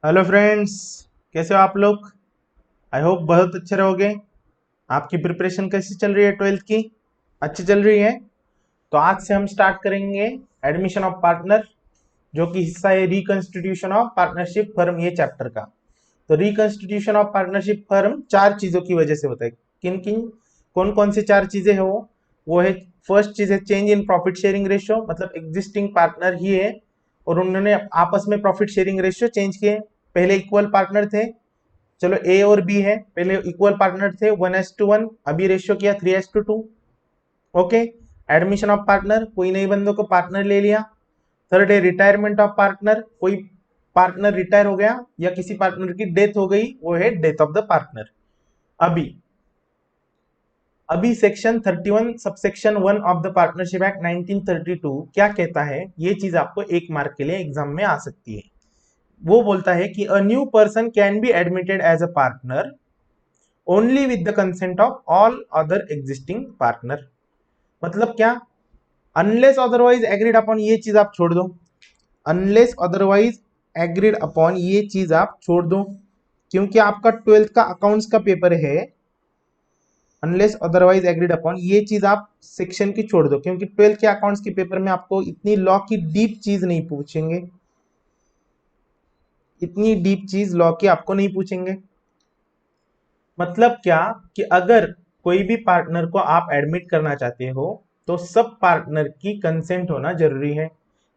Hello friends, कैसे हो आप लोग। आई होप बहुत अच्छे रहोगे। आपकी प्रिपरेशन कैसी चल रही है? ट्वेल्थ की अच्छी चल रही है। तो आज से हम स्टार्ट करेंगे एडमिशन ऑफ पार्टनर, जो कि हिस्सा है रिकंस्टिट्यूशन ऑफ पार्टनरशिप फर्म, ये चैप्टर का। तो रिकंस्टिट्यूशन ऑफ पार्टनरशिप फर्म चार चीजों की वजह से होता है। किन किन कौन कौन सी चार चीजें हैं वो है, फर्स्ट चीज है change in profit sharing ratio, मतलब एग्जिस्टिंग पार्टनर ही है और उन्होंने आपस में प्रॉफिट शेयरिंग रेशियो चेंज किए। पहले इक्वल पार्टनर थे, चलो ए और बी है, पहले इक्वल पार्टनर थे 1:1, अभी रेशियो किया 3:2। ओके। एडमिशन ऑफ पार्टनर, कोई नए बंदों को पार्टनर ले लिया। थर्ड है रिटायरमेंट ऑफ पार्टनर, कोई पार्टनर रिटायर हो गया या किसी पार्टनर की डेथ हो गई, वो है डेथ ऑफ द पार्टनर। अभी अभी section 31 subsection 1 of the partnership act 1932 क्या कहता है, ये चीज आपको एक मार्क के लिए एग्जाम में आ सकती है। वो बोलता है कि a new person can be admitted as a partner only with the consent of all other existing partner. मतलब क्या? अनलेस अदरवाइज एग्रीड अपॉन, ये चीज आप छोड़ दो। अनलेस अदरवाइज एग्रीड अपॉन, ये चीज आप छोड़ दो, क्योंकि आपका ट्वेल्थ का अकाउंट्स का पेपर है। अनलेस अदरवाइज एग्रीड अपॉन, ये चीज आप सेक्शन की छोड़ दो, क्योंकि ट्वेल्थ के अकाउंट्स के पेपर में आपको इतनी लॉ की डीप चीज नहीं पूछेंगे। इतनी डीप चीज लॉ की आपको नहीं पूछेंगे। मतलब क्या कि अगर कोई भी पार्टनर को आप एडमिट करना चाहते हो तो सब पार्टनर की कंसेंट होना जरूरी है।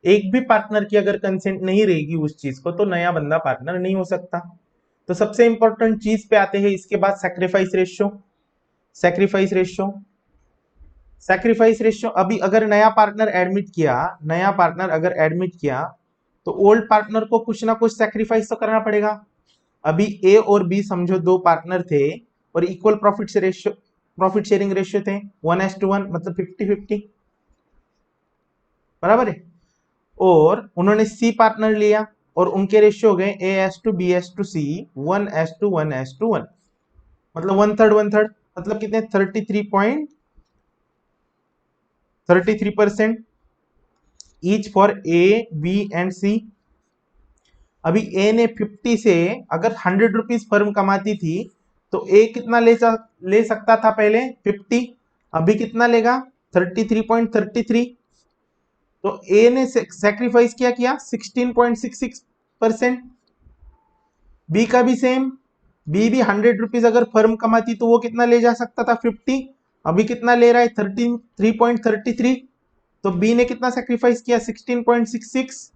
एक भी पार्टनर की अगर कंसेंट नहीं रहेगी उस चीज को, तो नया बंदा पार्टनर नहीं हो सकता। तो सबसे इंपॉर्टेंट चीज पे आते हैं इसके बाद, sacrifice ratio. Sacrifice ratio, sacrifice ratio, अभी अगर नया पार्टनर एडमिट किया, नया पार्टनर अगर एडमिट किया तो ओल्ड पार्टनर को कुछ ना कुछ सैक्रिफाइस तो करना पड़ेगा। अभी ए और बी समझो दो पार्टनर थे और इक्वल प्रॉफिट से रेशियो, प्रॉफिट शेयरिंग रेशियो थे 1:1, मतलब 50-50, बराबर है। और उन्होंने सी पार्टनर लिया और उनके रेशियो हो गए A:B:C, 1:1:1, मतलब 1/3 1/3, मतलब कितने, 33% each for A B and C. अभी ए ने 50 से अगर 100 रुपीज फर्म कमाती थी, तो ए कितना ले सकता था पहले, 50। अभी कितना लेगा, 33.33। तो ए ने सेक्रीफाइस किया 16.66%। बी का भी सेम, बी भी 100 रुपीज अगर फर्म कमाती तो वो कितना ले जा सकता था, 50। अभी कितना ले रहा है, 3.33। तो बी ने कितना सेक्रीफाइस किया, 16.66।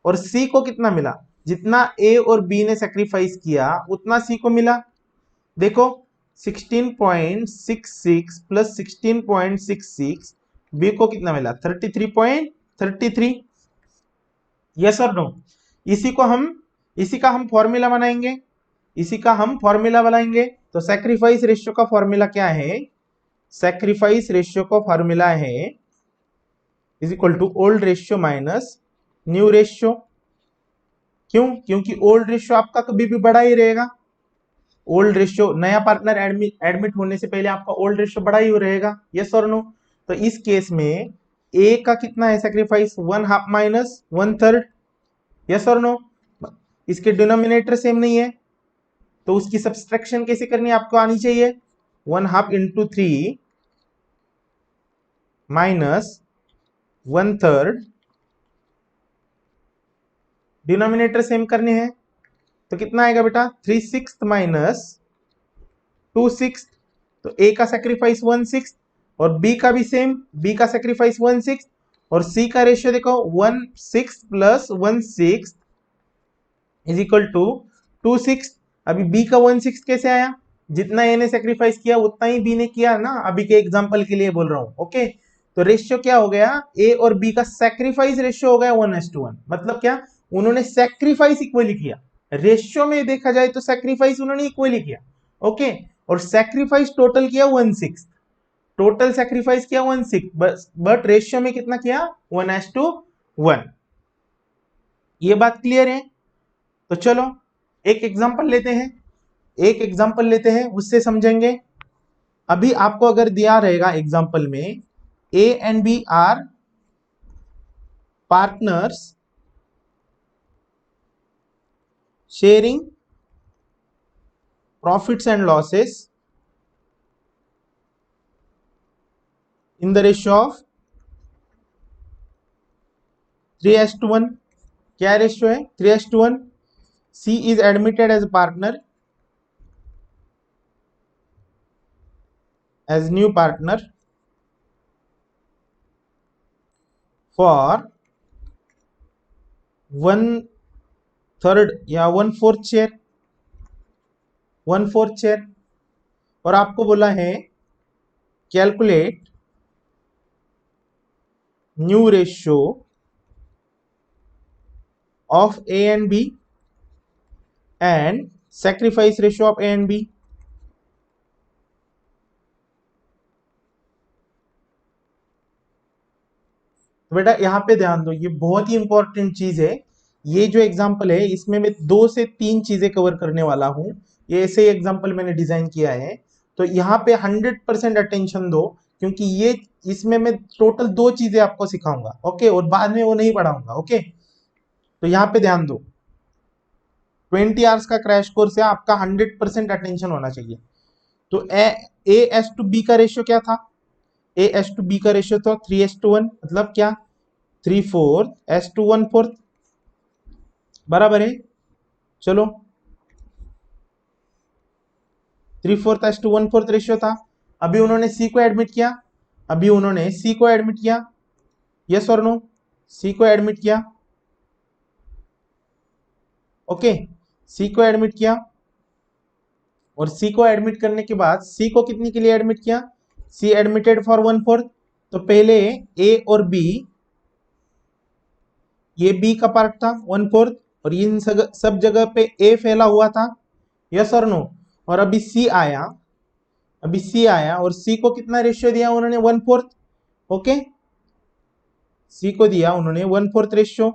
और सी को कितना मिला, जितना ए और बी ने सेक्रीफाइस किया उतना सी को मिला। देखो, 16.66 प्लस 16.66, बी को कितना मिला, 33.33। यस और नो? इसी को हम इसी का हम फॉर्मूला बनाएंगे, इसी का हम फॉर्मूला बनाएंगे। तो सेक्रीफाइस रेशियो का फॉर्मूला क्या है? सेक्रीफाइस रेशियो का फॉर्मूला है is equal to old ratio minus new ratio. क्यों? क्योंकि ओल्ड रेशियो आपका कभी भी बड़ा ही रहेगा। ओल्ड रेशियो, नया पार्टनर एडमिट होने से पहले आपका ओल्ड रेशियो बड़ा ही रहेगा। यस और नो? तो इस केस में ए का कितना है सेक्रीफाइस, 1/2 माइनस 1/3। यस और नो? इसके डिनोमिनेटर सेम नहीं है, तो उसकी सब्सट्रैक्शन कैसे करनी है आपको आनी चाहिए। 1/2 इंटू 3 माइनस 1/3, डिनोमिनेटर सेम करने हैं। तो कितना आएगा बेटा, 3/6 माइनस 2/6। तो ए का सेक्रीफाइस 1/6 और बी का भी सेम, बी का सेक्रीफाइस 1/6 और सी का रेशियो देखो 1/6 प्लस 1/6 इज इक्वल टू 2/6। अभी बी का 1/6 कैसे आया, जितना ए ने सेक्रीफाइस किया उतना ही बी ने किया ना, अभी के एग्जांपल के लिए बोल रहा हूं। ओके। तो रेशियो क्या हो गया, ए और बी का सेक्रीफाइस रेशियो हो गया 1:1। मतलब क्या, उन्होंने सेक्रीफाइस इक्वली किया। रेशियो में देखा जाए तो सेक्रीफाइस उन्होंने इक्वली किया। ओके। और सेक्रीफाइस टोटल किया 1/6, टोटल सेक्रीफाइस किया 1/6, बट रेशियो में कितना किया, 1:1। ये बात क्लियर है? तो चलो एक एग्जांपल लेते हैं, एक एग्जांपल लेते हैं, उससे समझेंगे। अभी आपको अगर दिया रहेगा एग्जांपल में, A and B are partners sharing profits and losses in the ratio of 3:1. क्या रेशियो है? 3:1. C is admitted as a partner, as new partner for 1/3 या 1/4 शेयर, 1/4 शेयर। और आपको बोला है calculate new ratio of A and B and sacrifice ratio of A and B। तो बेटा यहाँ पे ध्यान दो, ये बहुत ही इंपॉर्टेंट चीज है। ये जो एग्जांपल है इसमें मैं 2 से 3 चीजें कवर करने वाला हूं। ये ऐसे ही एग्जांपल मैंने डिजाइन किया है, तो यहाँ पे 100% अटेंशन दो, क्योंकि ये इसमें मैं टोटल 2 चीजें आपको सिखाऊंगा, ओके, और बाद में वो नहीं पढ़ाऊंगा, ओके। तो यहाँ पे ध्यान दो, 20 आवर्स का क्रैश कोर्स है, आपका 100% अटेंशन होना चाहिए। तो ए एस टू बी का रेशियो क्या था? ए एस टू बी का रेशियो था 3:1, मतलब क्या? 3/4 एस टू 1/4, बराबर है। चलो 3/4 एस टू 1/4 रेशियो था। अभी उन्होंने सी को एडमिट किया, अभी उन्होंने सी को एडमिट किया, यस और नो? सी को एडमिट किया, ओके, सी को एडमिट किया। और सी को एडमिट करने के बाद सी को कितनी के लिए एडमिट किया? सी एडमिटेड फॉर 1/4। तो पहले ए और बी, ये बी का पार्ट था 1/4, और इन सब जगह पे ए फैला हुआ था, यस और नो? और अभी सी आया, अभी सी आया और सी को कितना रेशियो दिया उन्होंने? 1/4, ओके। सी को दिया उन्होंने 1/4 रेशियो।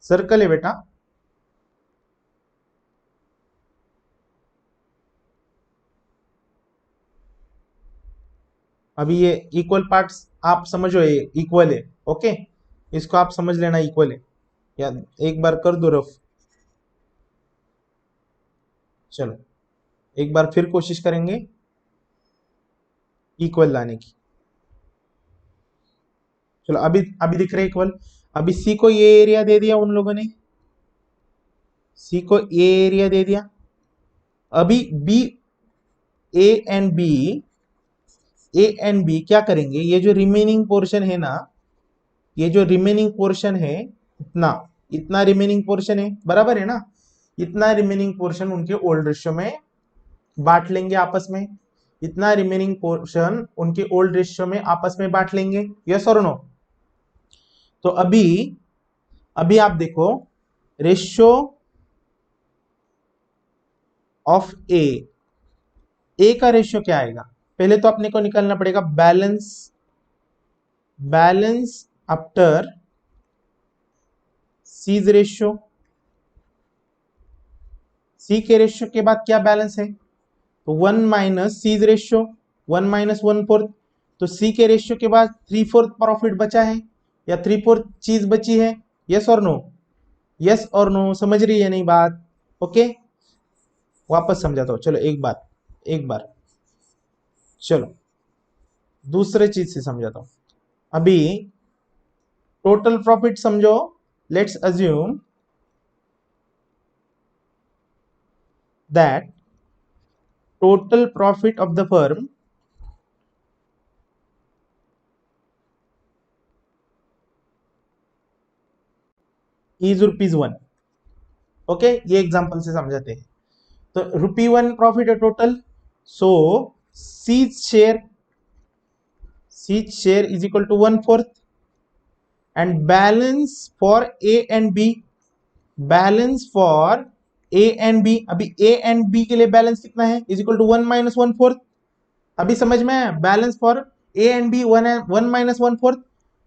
सर्कल है बेटा, अभी ये इक्वल पार्ट्स आप समझो, ये इक्वल है, ओके, इसको आप समझ लेना इक्वल है। या एक बार कर दो रफ, चलो एक बार फिर कोशिश करेंगे इक्वल लाने की। चलो अभी अभी दिख रहा है इक्वल। अभी सी को ये एरिया दे दिया उन लोगों ने, सी को ये एरिया दे दिया। अभी B, A and B, A and B क्या करेंगे? ये जो रिमेनिंग पोर्शन है ना, ये जो रिमेनिंग पोर्शन है, इतना इतना रिमेनिंग पोर्शन है, बराबर है ना? इतना रिमेनिंग पोर्शन उनके ओल्ड रेशियो में बांट लेंगे आपस में। इतना रिमेनिंग पोर्शन उनके ओल्ड रेशियो में आपस में बांट लेंगे, यस और नो? तो अभी अभी आप देखो, रेशियो ऑफ ए का रेशियो क्या आएगा? पहले तो अपने को निकालना पड़ेगा balance, balance after C's ratio. C के रेशियो के बाद क्या बैलेंस है? तो 1 माइनस सीज रेशियो, 1 माइनस 1/4। तो सी के रेशियो के बाद 3/4 प्रॉफिट बचा है, या 3/4 चीज बची है, यस और नो? यस और नो? समझ रही है नहीं बात? ओके, वापस समझाता हूं, चलो एक बार, एक बार चलो दूसरे चीज से समझाता हूं। अभी टोटल प्रॉफिट समझो, let's assume that total profit of the firm is ₹1। Okay, ये एग्जांपल से समझाते हैं। तो ₹1 प्रॉफिट है total, so C's share is equal to 1/4 and balance for A and B, balance for A and B, अभी A and B के लिए balance कितना है? Is equal to 1 minus 1/4। अभी समझ में आया? Balance for A and B 1 minus 1/4,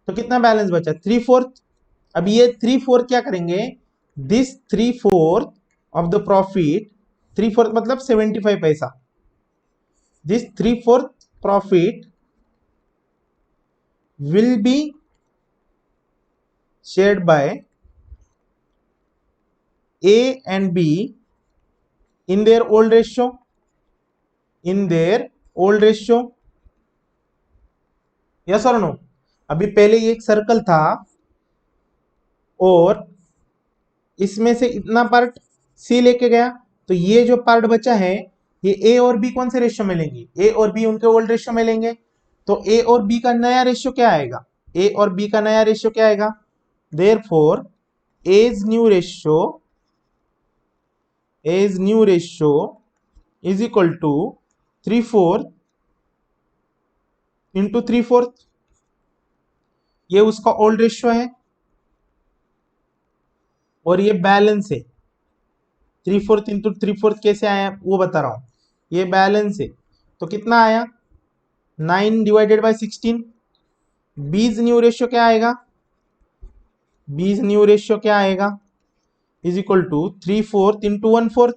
तो कितना बैलेंस बचा? 3/4। अभी ये 3/4 क्या करेंगे? दिस 3/4 ऑफ द प्रॉफिट, 3/4 मतलब 75 पैसा, this 3/4 profit will be shared by A and B in their old ratio, in their old ratio, yes और नो। अभी पहले ये एक सर्कल था और इसमें से इतना पार्ट सी लेके गया, तो ये जो पार्ट बचा है ये ए और बी कौन से रेशियो में लेंगे, ए और बी उनके ओल्ड रेशियो में लेंगे। तो ए और बी का नया रेशियो क्या आएगा, ए और बी का नया रेशियो क्या आएगा, therefore as new ratio is equal to 3/4 into 3/4, ये उसका ओल्ड रेशियो है और ये बैलेंस है। 3/4 इंटू 3/4 कैसे आया वो बता रहा हूं, ये बैलेंस है। तो कितना आया 9 डिवाइडेड बाय 16। बीज न्यू रेशियो क्या आएगा, बीज न्यू रेशियो क्या आएगा, is equal to 3/4 into 1/4,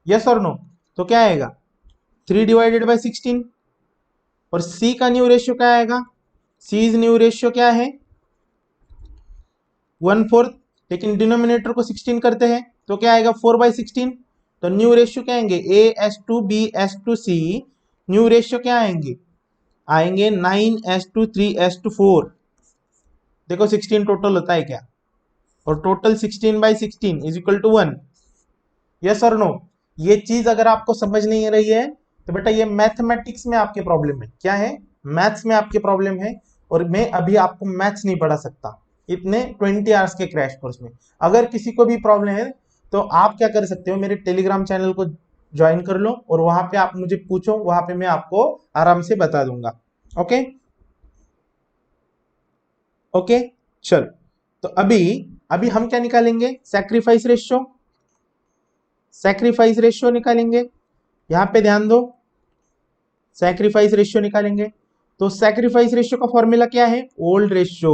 yes और नो। तो क्या आएगा 3 डिवाइडेड बाय 16। और सी का न्यू रेशियो क्या आएगा, सीज न्यू रेशियो क्या है 1/4, लेकिन डिनोमिनेटर को 16 करते हैं तो क्या आएगा 4/16। तो न्यू रेशियो क्या आएंगे A/2 B/2 C, new ratio क्या आएंगे, आएंगे 9/3 3/4। देखो 16 टोटल होता है क्या, और total 16/16 is equal to 1, yes और नो। ये चीज अगर आपको समझ नहीं रही है तो बेटा ये मैथमेटिक्स में आपके प्रॉब्लम है, क्या है, मैथ्स में आपके प्रॉब्लम है। और मैं अभी आपको मैथ्स नहीं पढ़ा सकता इतने 20 आवर्स के क्रैश कोर्स में। अगर किसी को भी प्रॉब्लम है तो आप क्या कर सकते हो, मेरे टेलीग्राम चैनल को ज्वाइन कर लो और वहां पे आप मुझे पूछो, वहां पे मैं आपको आराम से बता दूंगा। ओके ओके चल। तो अभी अभी हम क्या निकालेंगे, सैक्रिफाइस रेशियो, सैक्रिफाइस रेशियो निकालेंगे। यहां पे ध्यान दो, सैक्रिफाइस रेशियो निकालेंगे। तो सैक्रिफाइस रेशियो का फॉर्मूला क्या है, old ratio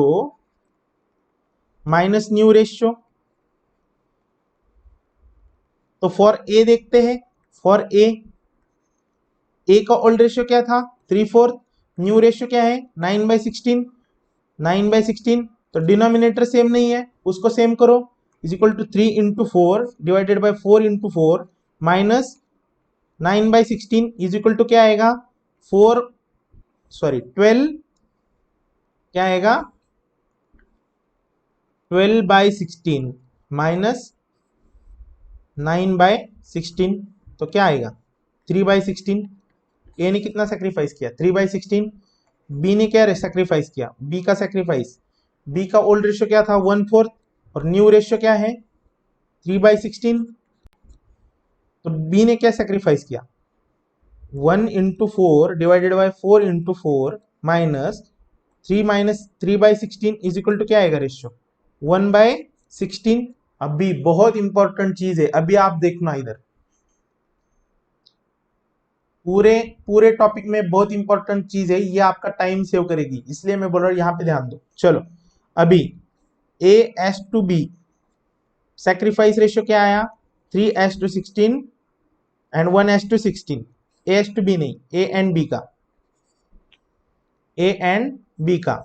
minus new ratio. तो फॉर ए देखते हैं, फॉर ए का ओल्ड रेशियो क्या था 3/4, न्यू रेशियो क्या है 9/16, 9/16। तो डिनोमिनेटर सेम नहीं है, उसको सेम करो, is equal to 3 into 4 divided by 4 into 4 minus 9/16 is equal to क्या आएगा 12, क्या आएगा 12/16 माइनस 9/16, तो क्या आएगा 3/16। ए ने कितना सेक्रीफाइस किया 3/16, बी ने क्या सेक्रीफाइस किया, बी का सेक्रीफाइस, बी का ओल्ड रेशियो क्या था 1/4 और न्यू रेशियो क्या है 3/16। तो बी ने क्या सेक्रीफाइस किया 1 into 4 divided by 4 into 4 minus 3/16 is equal to क्या आएगा रेशियो 1/16। अभी बहुत इंपॉर्टेंट चीज है, अभी आप देखना इधर, पूरे पूरे टॉपिक में बहुत इंपॉर्टेंट चीज है, ये आपका टाइम सेव करेगी, इसलिए मैं बोल रहा हूं यहां पे ध्यान दो। चलो अभी A/B सैक्रिफाइस रेशियो क्या आया 3/16 एंड 1/16, A/B नहीं, ए एंड बी का, ए एंड बी का,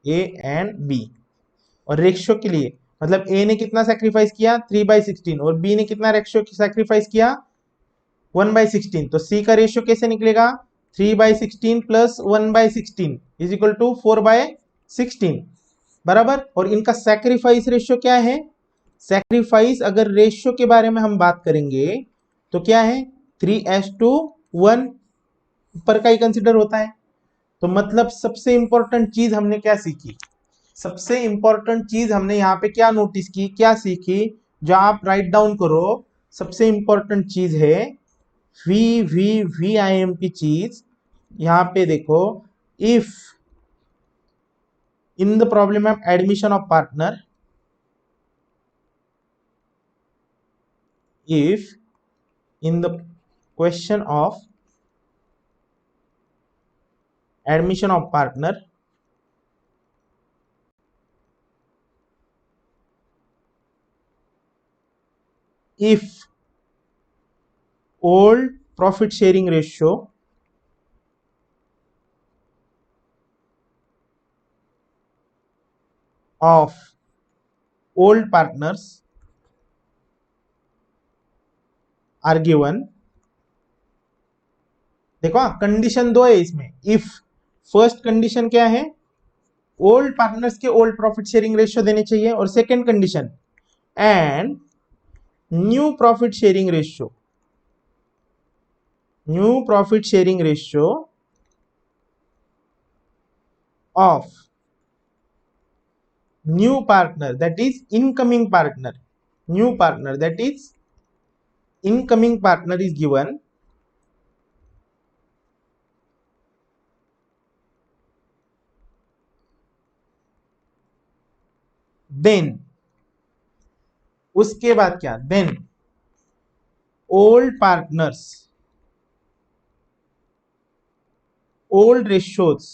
ए एंड बी। और रेशियो के लिए मतलब ए ने कितना सैक्रिफाइस किया 3/16 और बी ने कितना रेशियो सैक्रिफाइस किया 1/16। तो सी का रेशियो कैसे निकलेगा 3/16 प्लस 1/16 इज इक्वल टू 4/16 बराबर। और इनका सैक्रिफाइस रेशियो क्या है, सैक्रिफाइस अगर रेशियो के बारे में हम बात करेंगे तो क्या है 3:1 ऊपर का ही कंसिडर होता है। तो मतलब सबसे इंपॉर्टेंट चीज हमने क्या सीखी, सबसे इंपॉर्टेंट चीज हमने यहाँ पे क्या नोटिस की, क्या सीखी, जो आप राइट डाउन करो। सबसे इंपॉर्टेंट चीज है VVVIMP चीज, यहाँ पे देखो, if in the problem of admission of partner, if in the question of admission of partner if old profit sharing ratio of old partners are given. देखो कंडीशन दो है इसमें। इफ फर्स्ट कंडीशन क्या है, ओल्ड पार्टनर्स के old profit sharing ratio देने चाहिए, और second condition and new profit sharing ratio, new profit sharing ratio of new partner that is incoming partner, new partner that is incoming partner is given, then उसके बाद क्या, then old partners old ratios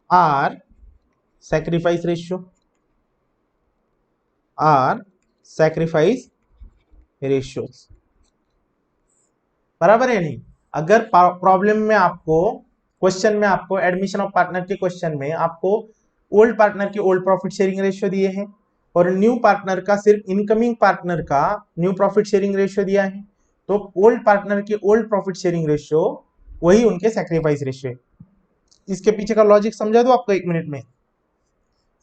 are sacrifice ratio, are sacrifice ratios। बराबर है नहीं? अगर problem में आपको, question में आपको एडमिशन ऑफ पार्टनर के क्वेश्चन में आपको ओल्ड पार्टनर के ओल्ड प्रॉफिट शेयरिंग रेशियो दिए हैं और न्यू पार्टनर का सिर्फ इनकमिंग पार्टनर का न्यू प्रॉफिट शेयरिंग रेशियो दिया है, तो ओल्ड पार्टनर के ओल्ड प्रॉफिट शेयरिंग रेशियो वही उनके सैक्रिफाइस रेशियो है। इसके पीछे का लॉजिक समझा दो आपको 1 मिनट में।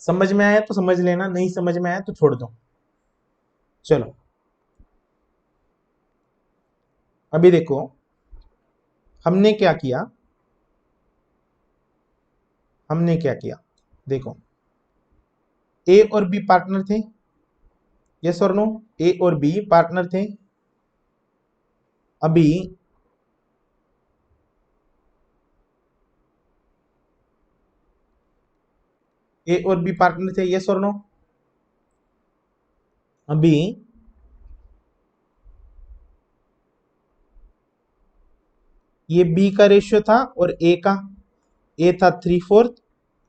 समझ में आया तो समझ लेना, नहीं समझ में आया तो छोड़ दो। चलो अभी देखो हमने क्या किया, हमने क्या किया, देखो ए और बी पार्टनर थे, यस और नो, ए और बी पार्टनर थे। अभी ए और बी पार्टनर थे, यस और नो। अभी ये बी का रेशियो था और ए का, ए था 3/4,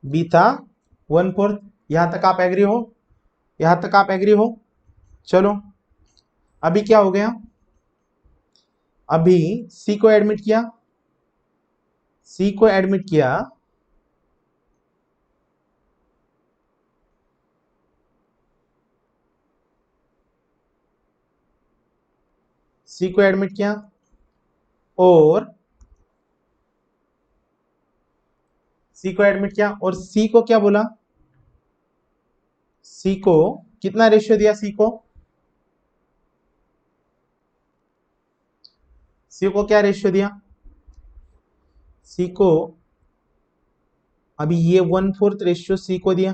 बी था 1/4। यहां तक आप एग्री हो, यहां तक आप एग्री हो? चलो अभी क्या हो गया, अभी सी को एडमिट किया, सी को एडमिट किया, सी को एडमिट किया और सी को एडमिट किया और सी को क्या बोला, सी को कितना रेशियो दिया, सी को क्या रेशियो दिया, सी को अभी ये 1/4 रेशियो सी को दिया,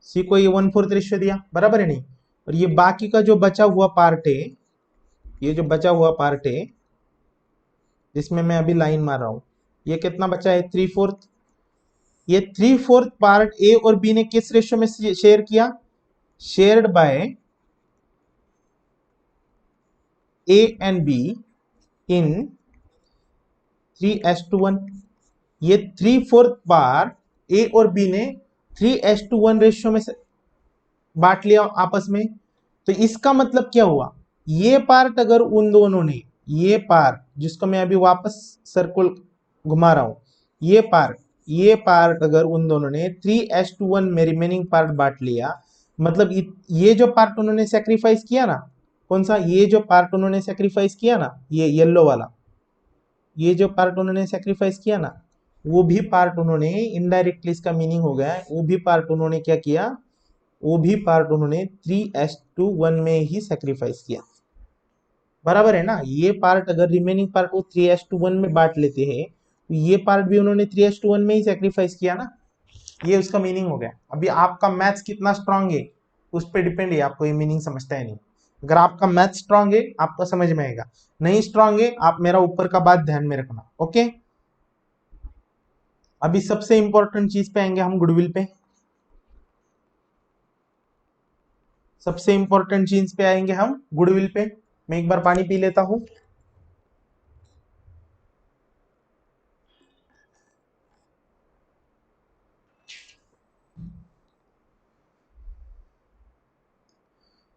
सी को ये 1/4 रेशियो दिया, बराबर है नहीं? और ये बाकी का जो बचा हुआ पार्ट है, ये जो बचा हुआ पार्ट है जिसमें मैं अभी लाइन मार रहा हूं, ये कितना बचा है, 3/4। ये 3/4 पार्ट ए और बी ने किस रेशियो में शेयर किया, shared by A and be in 3:1। ये 3/4 पार्ट ए और बी ने 3:1 रेशियो में बांट लिया आपस में। तो इसका मतलब क्या हुआ, ये पार्ट अगर उन दोनों ने, ये पार्ट जिसको मैं अभी वापस सर्कल घुमा रहा हूं, ये पार्ट अगर उन दोनों ने 3:1 में रिमेनिंग पार्ट बांट लिया, मतलब ये जो पार्ट उन्होंने सेक्रीफाइस किया ना, कौन सा, ये जो पार्ट उन्होंने सेक्रीफाइस किया ना, ये येलो वाला, ये जो पार्ट उन्होंने सेक्रीफाइस किया ना, वो भी पार्ट उन्होंने इनडायरेक्टली, इसका मीनिंग हो गया वो भी पार्ट उन्होंने क्या किया, वो भी पार्ट उन्होंने 3:1 में ही सेक्रीफाइस किया, बराबर है ना? ये पार्ट अगर रिमेनिंग पार्ट वो 3:1 में बांट लेते हैं तो ये पार्ट भी उन्होंने 3:1 में ही सेक्रीफाइस किया ना, ये उसका मीनिंग हो गया। अभी आपका मैथ्स कितना स्ट्रांग है उस पर डिपेंड है, आपको ये मीनिंग समझता है नहीं। अगर आपका मैथ स्ट्रांग है आपको समझ में आएगा, नहीं स्ट्रांग है आप मेरा ऊपर का बात ध्यान में रखना, ओके? अभी सबसे इंपॉर्टेंट चीज पे आएंगे हम, गुडविल पे। सबसे इंपॉर्टेंट चीज पे आएंगे हम, गुडविल पे। मैं एक बार पानी पी लेता हूं।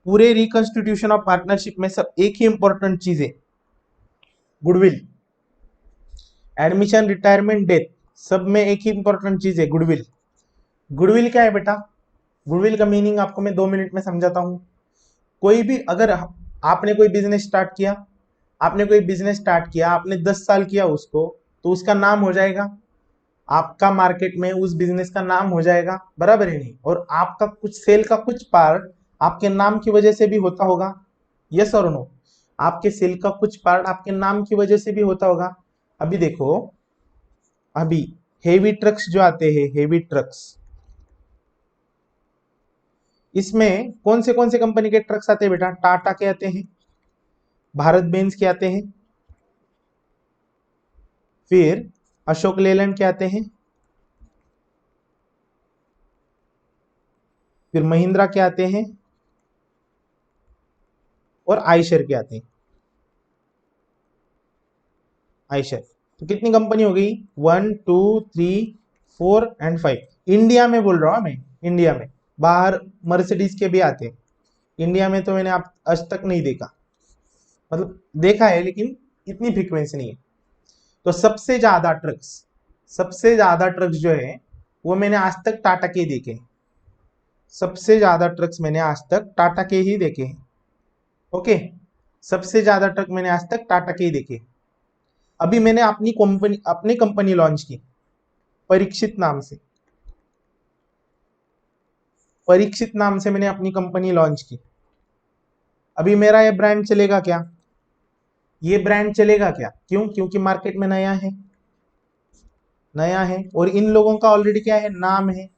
पूरे रिकंस्टिट्यूशन ऑफ पार्टनरशिप में सब एक ही इंपॉर्टेंट चीज है, गुडविल। एडमिशन, रिटायरमेंट, डेथ, सब में एक ही इंपॉर्टेंट चीज है, गुडविल। गुडविल क्या है बेटा? गुडविल का मीनिंग आपको मैं 2 मिनट में समझाता हूं। कोई भी अगर आपने कोई बिजनेस स्टार्ट किया, आपने 10 साल किया उसको, तो उसका नाम हो जाएगा, आपका मार्केट में उस बिजनेस का नाम हो जाएगा, बराबर है नहीं? और आपका कुछ सेल का कुछ पार्ट आपके नाम की वजह से भी होता होगा, यस और नो? आपके सेल का कुछ पार्ट आपके नाम की वजह से भी होता होगा। अभी देखो, अभी हेवी ट्रक्स जो आते हैं, हेवी ट्रक्स, इसमें कौन से कंपनी के ट्रक्स आते हैं बेटा? टाटा के आते हैं, भारत बेंज के आते हैं, फिर अशोक लेलैंड के आते हैं, फिर महिंद्रा के आते हैं, और आयशर के आते हैं। आयशर, तो कितनी कंपनी हो गई? 1 2 3 4 एंड 5। इंडिया में बोल रहा हूं मैं, इंडिया में। बाहर मर्सिडीज के भी आते हैं, इंडिया में तो मैंने आप आज तक नहीं देखा, मतलब देखा है लेकिन इतनी फ्रीक्वेंसी नहीं है। तो सबसे ज्यादा ट्रक्स जो है वो मैंने आज तक टाटा के देखे हैं। सबसे ज्यादा ट्रक्स मैंने आज तक टाटा के ही देखे हैं। ओके, सबसे ज्यादा ट्रक मैंने आज तक टाटा के ही देखे। अभी मैंने अपनी कंपनी लॉन्च की, परीक्षित नाम से। परीक्षित नाम से मैंने अपनी कंपनी लॉन्च की। अभी मेरा ये ब्रांड चलेगा क्या? ये ब्रांड चलेगा क्या? क्यों? क्योंकि मार्केट में नया है, नया है, और इन लोगों का ऑलरेडी क्या है, नाम है।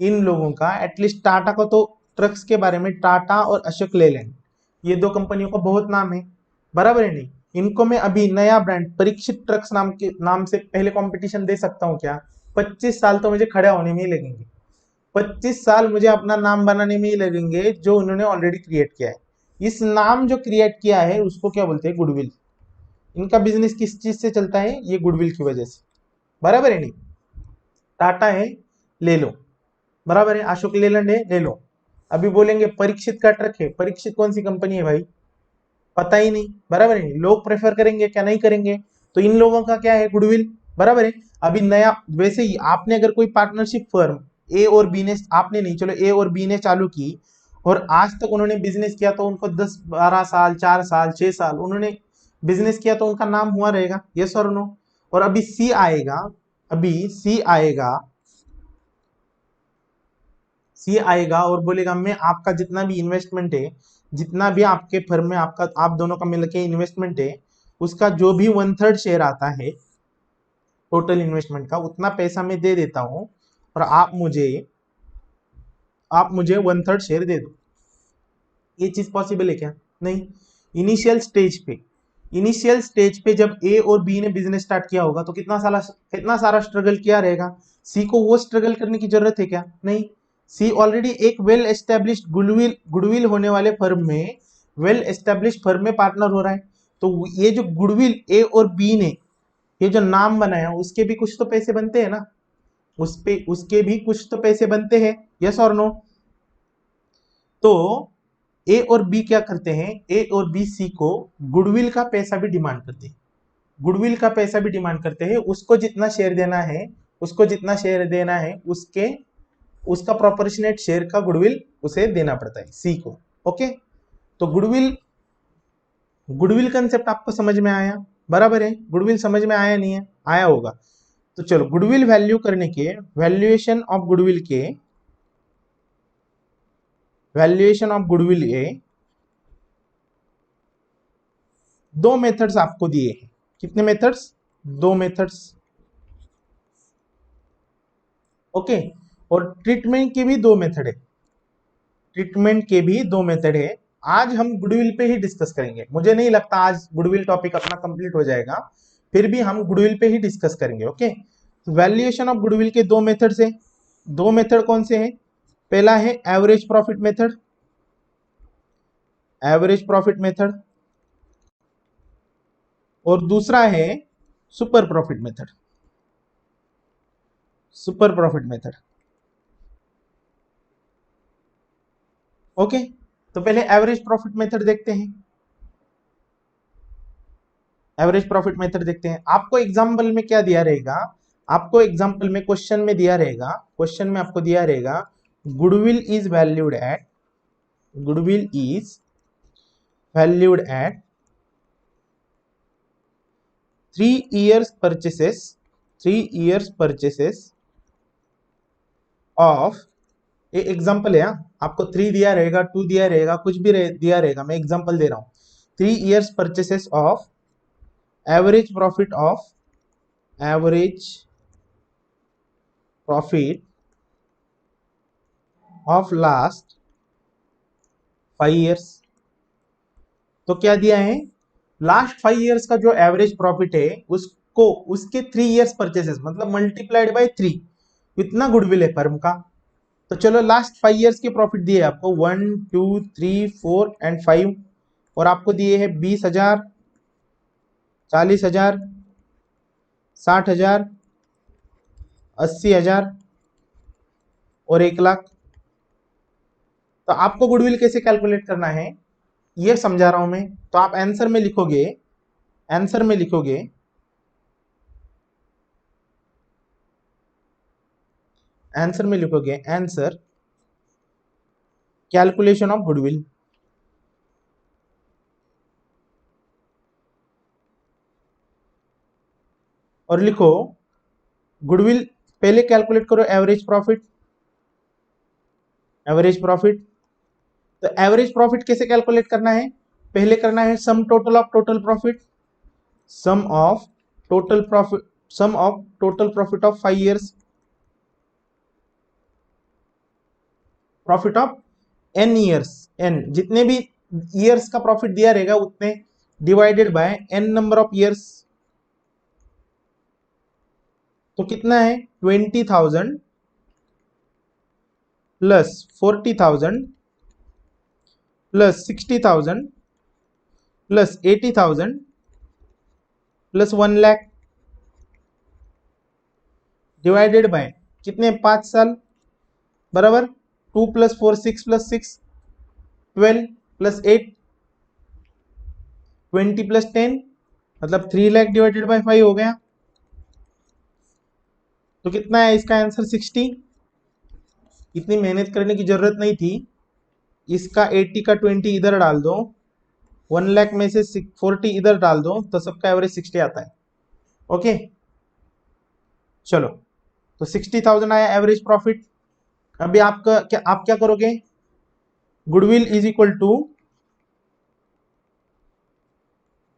इन लोगों का एटलीस्ट, टाटा को तो ट्रक्स के बारे में, टाटा और अशोक लेलैंड, ये दो कंपनियों का बहुत नाम है, बराबर है नहीं? इनको मैं अभी नया ब्रांड परीक्षित ट्रक्स नाम से पहले कंपटीशन दे सकता हूँ क्या? 25 साल तो मुझे खड़ा होने में ही लगेंगे। 25 साल मुझे अपना नाम बनाने में ही लगेंगे, जो उन्होंने ऑलरेडी क्रिएट किया है। इस नाम जो क्रिएट किया है उसको क्या बोलते हैं? गुडविल। इनका बिजनेस किस चीज से चलता है? ये गुडविल की वजह से, बराबर है नहीं? टाटा है, ले लो, बराबर है। अशोक लेलैंड है, ले लो। अभी बोलेंगे परीक्षित का ट्रक है, परीक्षित कौन सी कंपनी है भाई? पता ही नहीं, बराबर है नहीं? लोग प्रेफर करेंगे क्या? नहीं करेंगे। तो इन लोगों का क्या है? गुडविल, बराबर है। अभी नया, वैसे ही आपने अगर कोई पार्टनरशिप फर्म ए और बी ने, आपने नहीं, चलो ए और बी ने चालू की और आज तक उन्होंने बिजनेस किया, तो उनको 10 12 साल, 4 साल, 6 साल उन्होंने बिजनेस किया, तो उनका नाम हुआ रहेगा, यस और नो? और अभी सी आएगा, अभी सी आएगा और बोलेगा मैं आपका जितना भी इन्वेस्टमेंट है, जितना भी आपके फर्म में आपका, आप दोनों का मिलकर इन्वेस्टमेंट है, उसका जो भी 1/3 शेयर आता है टोटल इन्वेस्टमेंट का, उतना पैसा मैं दे देता हूं, और आप मुझे 1/3 शेयर दे दो। ये चीज पॉसिबल है क्या? नहीं। इनिशियल स्टेज पे जब ए और बी ने बिजनेस स्टार्ट किया होगा, तो कितना सारा स्ट्रगल किया रहेगा। सी को वो स्ट्रगल करने की जरूरत है क्या? नहीं। सी ऑलरेडी एक वेल एस्टेब्लिश्ड गुडविल होने वाले फर्म में, वेल एस्टेब्लिश्ड फर्म में पार्टनर हो रहा है। तो ये जो गुडविल ए और बी ने ये जो नाम बनाया, उसके भी कुछ तो पैसे बनते हैं ना, उसके भी कुछ तो पैसे बनते हैं, यस और नो? तो ए और बी क्या करते हैं? ए और बी सी को गुडविल का पैसा भी डिमांड करते हैं, गुडविल का पैसा भी डिमांड करते हैं। उसको जितना शेयर देना है उसका प्रोपोर्शनेट शेयर का गुडविल उसे देना पड़ता है, सी को। ओके, तो गुडविल कंसेप्ट आपको समझ में आया? बराबर है, गुडविल समझ में आया नहीं है? आया होगा। तो चलो, गुडविल वैल्यू करने के, वैल्यूएशन ऑफ गुडविल के दो मेथड्स आपको दिए हैं। कितने मेथड्स? 2 मेथड्स। ओके, और ट्रीटमेंट के भी 2 मेथड है। आज हम गुडविल पे ही डिस्कस करेंगे। मुझे नहीं लगता आज गुडविल टॉपिक अपना कंप्लीट हो जाएगा, फिर भी हम गुडविल पे ही डिस्कस करेंगे। ओके, वैल्यूएशन ऑफ गुडविल के 2 मेथड्स है। 2 मेथड कौन से हैं? पहला है एवरेज प्रॉफिट मेथड, और दूसरा है सुपर प्रॉफिट मेथड। ओके, तो पहले एवरेज प्रॉफिट मेथड देखते हैं। आपको एग्जाम्पल में क्या दिया रहेगा? आपको एग्जांपल में क्वेश्चन में दिया रहेगा, क्वेश्चन में आपको दिया रहेगा goodwill is valued at 3 years purchases of, ये एग्जांपल है, आपको 3 दिया रहेगा, 2 दिया रहेगा, कुछ भी दिया रहेगा, मैं एग्जांपल दे रहा हूं। 3 years purchases of average profit of last 5 years। तो क्या दिया है, लास्ट 5 years का जो एवरेज प्रॉफिट है उसको उसके 3 years परचेसेस मतलब मल्टीप्लाइड बाय 3, इतना गुडविल है फर्म का। तो चलो लास्ट 5 years के प्रॉफिट दिए आपको 1 2 3 4 एंड 5, और आपको दिए हैं 20,000, 40,000, 60,000, 80,000 और 1,00,000। तो आपको गुडविल कैसे कैलकुलेट करना है ये समझा रहा हूं मैं। तो आप आंसर में लिखोगे, आंसर कैलकुलेशन ऑफ गुडविल। और लिखो गुडविल, पहले कैलकुलेट करो एवरेज प्रॉफिट। तो एवरेज प्रॉफिट कैसे कैलकुलेट करना है, पहले करना है sum total of total profit, sum of total profit of 5 years, profit of n years, n जितने भी ईयर्स का प्रॉफिट दिया रहेगा उतने divided by n number of years. तो कितना है 20,000 plus 40,000 plus 60,000 plus 80,000 plus 1,00,000 divided by कितने 5 साल बराबर 2 + 4 6 + 6 12 प्लस 8 20 प्लस 10 मतलब 3,00,000 डिवाइडेड बाय 5 हो गया। तो कितना है इसका आंसर 60। इतनी मेहनत करने की जरूरत नहीं थी, इसका 80 का 20 इधर डाल दो, 1,00,000 में से 40 इधर डाल दो, तो सबका एवरेज 60 आता है। ओके चलो, तो 60,000 आया एवरेज प्रॉफिट। अभी आप क्या करोगे, goodwill is equal to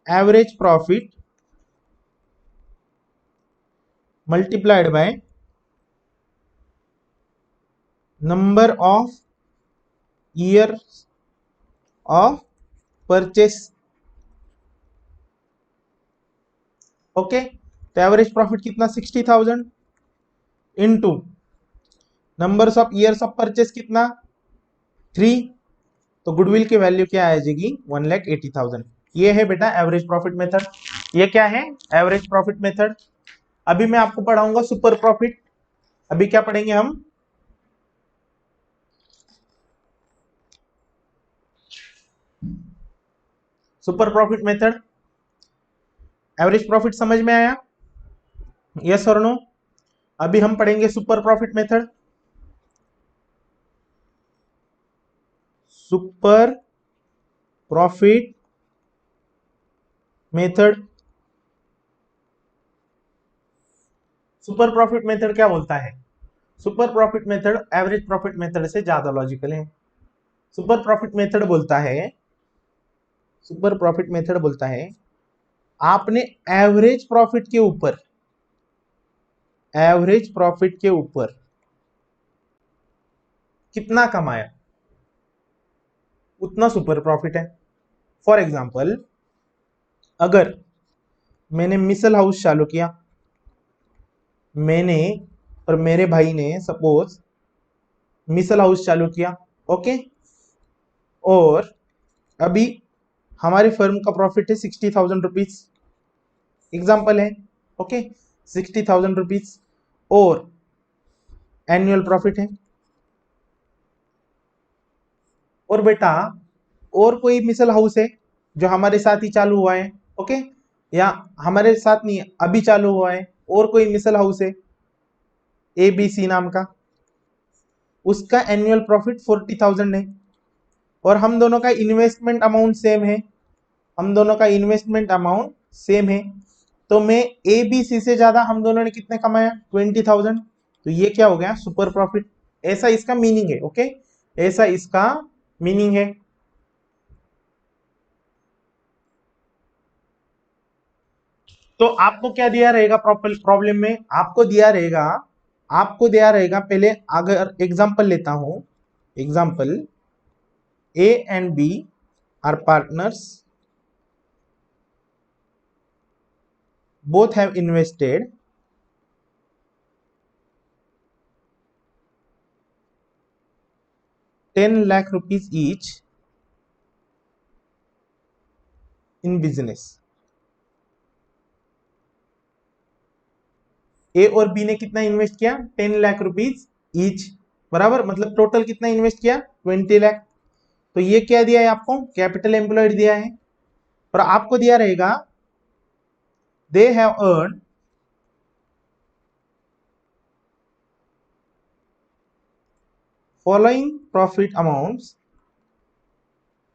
average profit multiplied by number of years of purchase. Okay, तो एवरेज प्रॉफिट कितना 60,000 into numbers of years of purchase कितना 3, तो गुडविल की वैल्यू क्या आ जाएगी 1,80,000। ये है बेटा एवरेज प्रॉफिट मेथड। ये क्या है एवरेज प्रॉफिट मेथड। अभी मैं आपको पढ़ाऊंगा सुपर प्रॉफिट। अभी क्या पढ़ेंगे हम, super profit method. Average profit समझ में आया, यस और नो। अभी हम पढ़ेंगे super profit method. Super profit method, super profit method क्या बोलता है, super profit method average profit method से ज्यादा लॉजिकल है। सुपर प्रॉफिट मेथड बोलता है, सुपर प्रॉफिट मेथड बोलता है आपने एवरेज प्रॉफिट के ऊपर, एवरेज प्रॉफिट के ऊपर कितना कमाया उतना सुपर प्रॉफिट है। फॉर एग्जांपल, अगर मैंने मिसल हाउस चालू किया, मैंने और मेरे भाई ने सपोज मिसल हाउस चालू किया, ओके, और अभी हमारी फर्म का प्रॉफिट है 60,000 रुपीज, एग्जाम्पल है, ओके 60,000 रुपीज, और एनुअल प्रॉफिट है। और बेटा और कोई मिसल हाउस है जो हमारे साथ ही चालू हुआ है, ओके, या हमारे साथ नहीं अभी चालू हुआ है, और कोई मिसल हाउस है ABC नाम का, उसका एनुअल प्रॉफिट 40,000 है और हम दोनों का इन्वेस्टमेंट अमाउंट सेम है, हम दोनों का इन्वेस्टमेंट अमाउंट सेम है, तो मैं ABC से ज्यादा हम दोनों ने कितने कमाया 20,000, तो ये क्या हो गया सुपर प्रॉफिट। ऐसा इसका मीनिंग है। ओके, ऐसा इसका मीनिंग है। तो आपको क्या दिया रहेगा प्रॉब्लम में, आपको दिया रहेगा पहले, अगर एग्जांपल लेता हूं, example A and B are partners, both have invested 10 lakh rupees each in business। ए और बी ने कितना इन्वेस्ट किया 10 लाख रुपीज ईच, बराबर, मतलब टोटल कितना इन्वेस्ट किया 20 लाख। तो ये क्या दिया है आपको, कैपिटल एम्प्लॉयड दिया है। और आपको दिया रहेगा they have earn following profit amounts,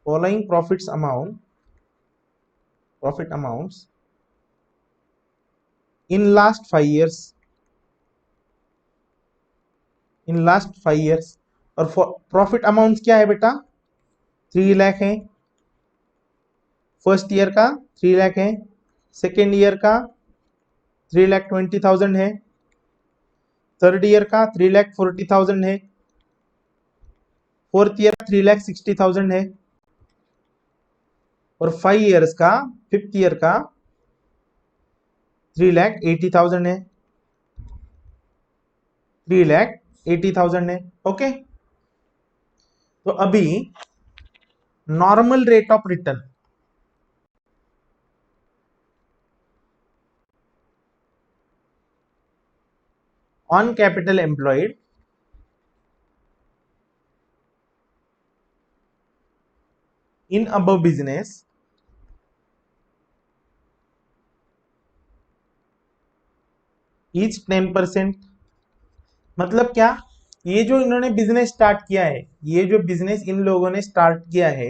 following profit amounts in last 5 years, in last 5 years। और प्रॉफिट अमाउंट क्या है बेटा 3 लाख है, फर्स्ट ईयर का 3 लाख है, सेकेंड ईयर का 3,20,000 है, थर्ड ईयर का 3,40,000 है, फोर्थ ईयर 3,60,000 है, और 5 years का, फिफ्थ ईयर का 3,80,000 है, 3,80,000 है। ओके, तो अभी normal rate of return, on capital employed in above business is 10%। मतलब क्या, ये जो इन्होंने बिजनेस स्टार्ट किया है, ये जो बिजनेस इन लोगों ने स्टार्ट किया है,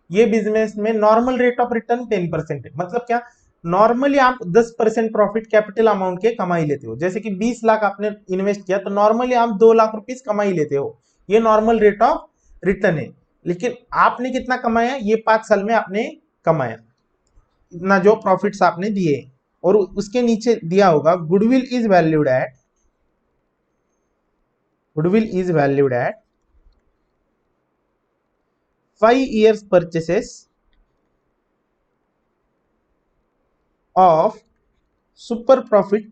ये बिजनेस में नॉर्मल रेट ऑफ रिटर्न 10% है। मतलब क्या, नॉर्मली आप 10% प्रॉफिट कैपिटल अमाउंट के कमाई लेते हो, जैसे कि 20 लाख आपने इन्वेस्ट किया तो नॉर्मली आप 2 लाख रुपीस कमाई लेते हो, ये नॉर्मल रेट ऑफ रिटर्न है। लेकिन आपने कितना कमाया, ये 5 साल में आपने कमाया इतना जो प्रॉफिट्स आपने दिए। और उसके नीचे दिया होगा goodwill is valued at, goodwill is valued at 5 years purchases of super profit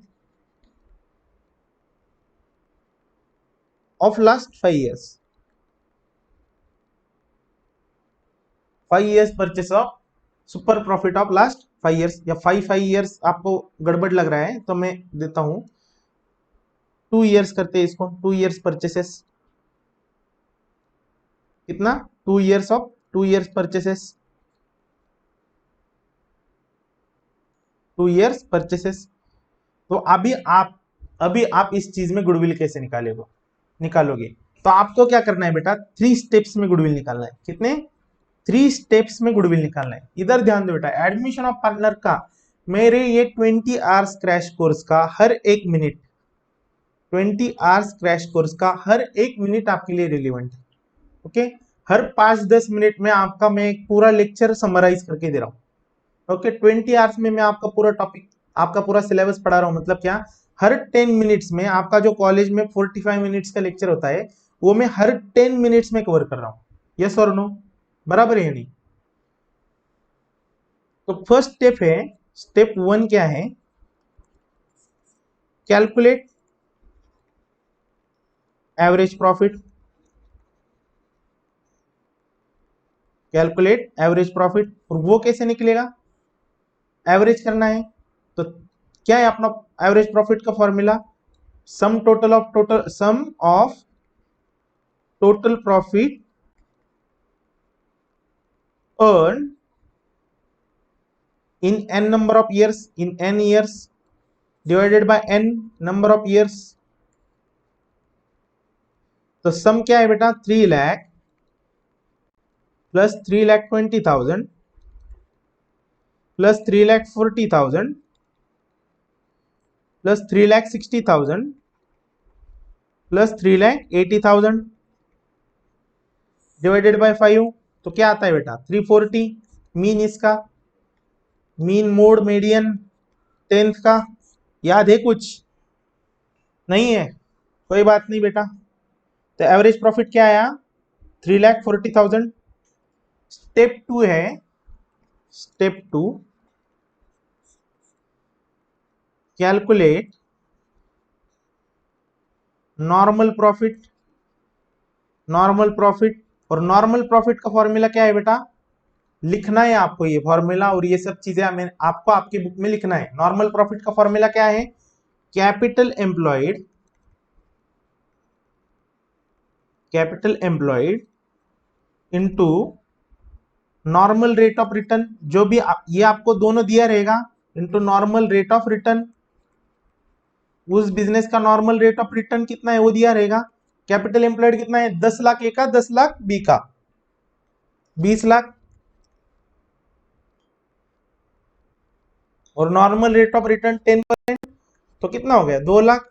of last 5 years, 5 years purchase of super profit of last 5 years, या 5 years आपको गड़बड़ लग रहा है तो मैं देता हूं 2 years करते हैं इसको, 2 years परचेसेस, कितना 2 years of 2 years purchases, 2 years purchases. तो अभी आप इस चीज में गुडविल कैसे निकालोगे। तो आपको क्या करना है बेटा, 3 स्टेप्स में गुडविल निकालना है। कितने 3 स्टेप्स में गुडविल निकालना है। इधर ध्यान दो बेटा, एडमिशन ऑफ पार्टनर का मेरे ये 20 आवर्स क्रैश कोर्स का हर एक मिनट, 20 आवर्स क्रैश कोर्स का हर एक मिनट आपके लिए रिलेवेंट है। ओके, हर 5-10 मिनट में आपका मैं एक पूरा लेक्चर समराइज करके दे रहा हूँ। ओके, 20 आवर्स में मैं आपका पूरा टॉपिक, आपका पूरा सिलेबस पढ़ा रहा हूँ। मतलब क्या, हर 10 मिनट्स में आपका जो कॉलेज में 45 मिनट्स का लेक्चर होता है वो मैं हर 10 मिनट्स में कवर कर रहा हूँ। यस और नो, बराबर है या नहीं। तो फर्स्ट स्टेप है, स्टेप 1 क्या है, calculate average profit, calculate average profit. और वो कैसे निकलेगा, एवरेज करना है तो क्या है अपना एवरेज प्रॉफिट का formula, sum of total profit earn in n number of years, in n years, divided by n number of years. तो सम क्या है बेटा, 3 lakh plus 3,20,000 plus 3,40,000 plus 3,60,000 plus 3,80,000 divided by 5। तो क्या आता है बेटा 340। मीन इसका, मीन मोड मीडियन टेंथ का याद है कुछ? नहीं है, कोई बात नहीं बेटा। तो एवरेज प्रॉफिट क्या आया 3,40,000। स्टेप 2 है, step 2 calculate normal profit. Normal profit, और नॉर्मल प्रॉफिट का फॉर्मूला क्या है बेटा, लिखना है आपको ये फॉर्मूला और ये सब चीजें आपको आपकी बुक में लिखना है। नॉर्मल प्रॉफिट का फॉर्मूला क्या है, capital employed, capital employed into normal rate of return, जो भी ये आपको दोनों दिया रहेगा, into normal rate of return. उस बिजनेस का नॉर्मल रेट ऑफ रिटर्न कितना है वो दिया रहेगा। कैपिटल एम्प्लॉयड कितना है, 10 लाख ए का, 10 लाख बी का, 20 लाख। और नॉर्मल रेट ऑफ रिटर्न 10%, तो कितना हो गया 2 लाख।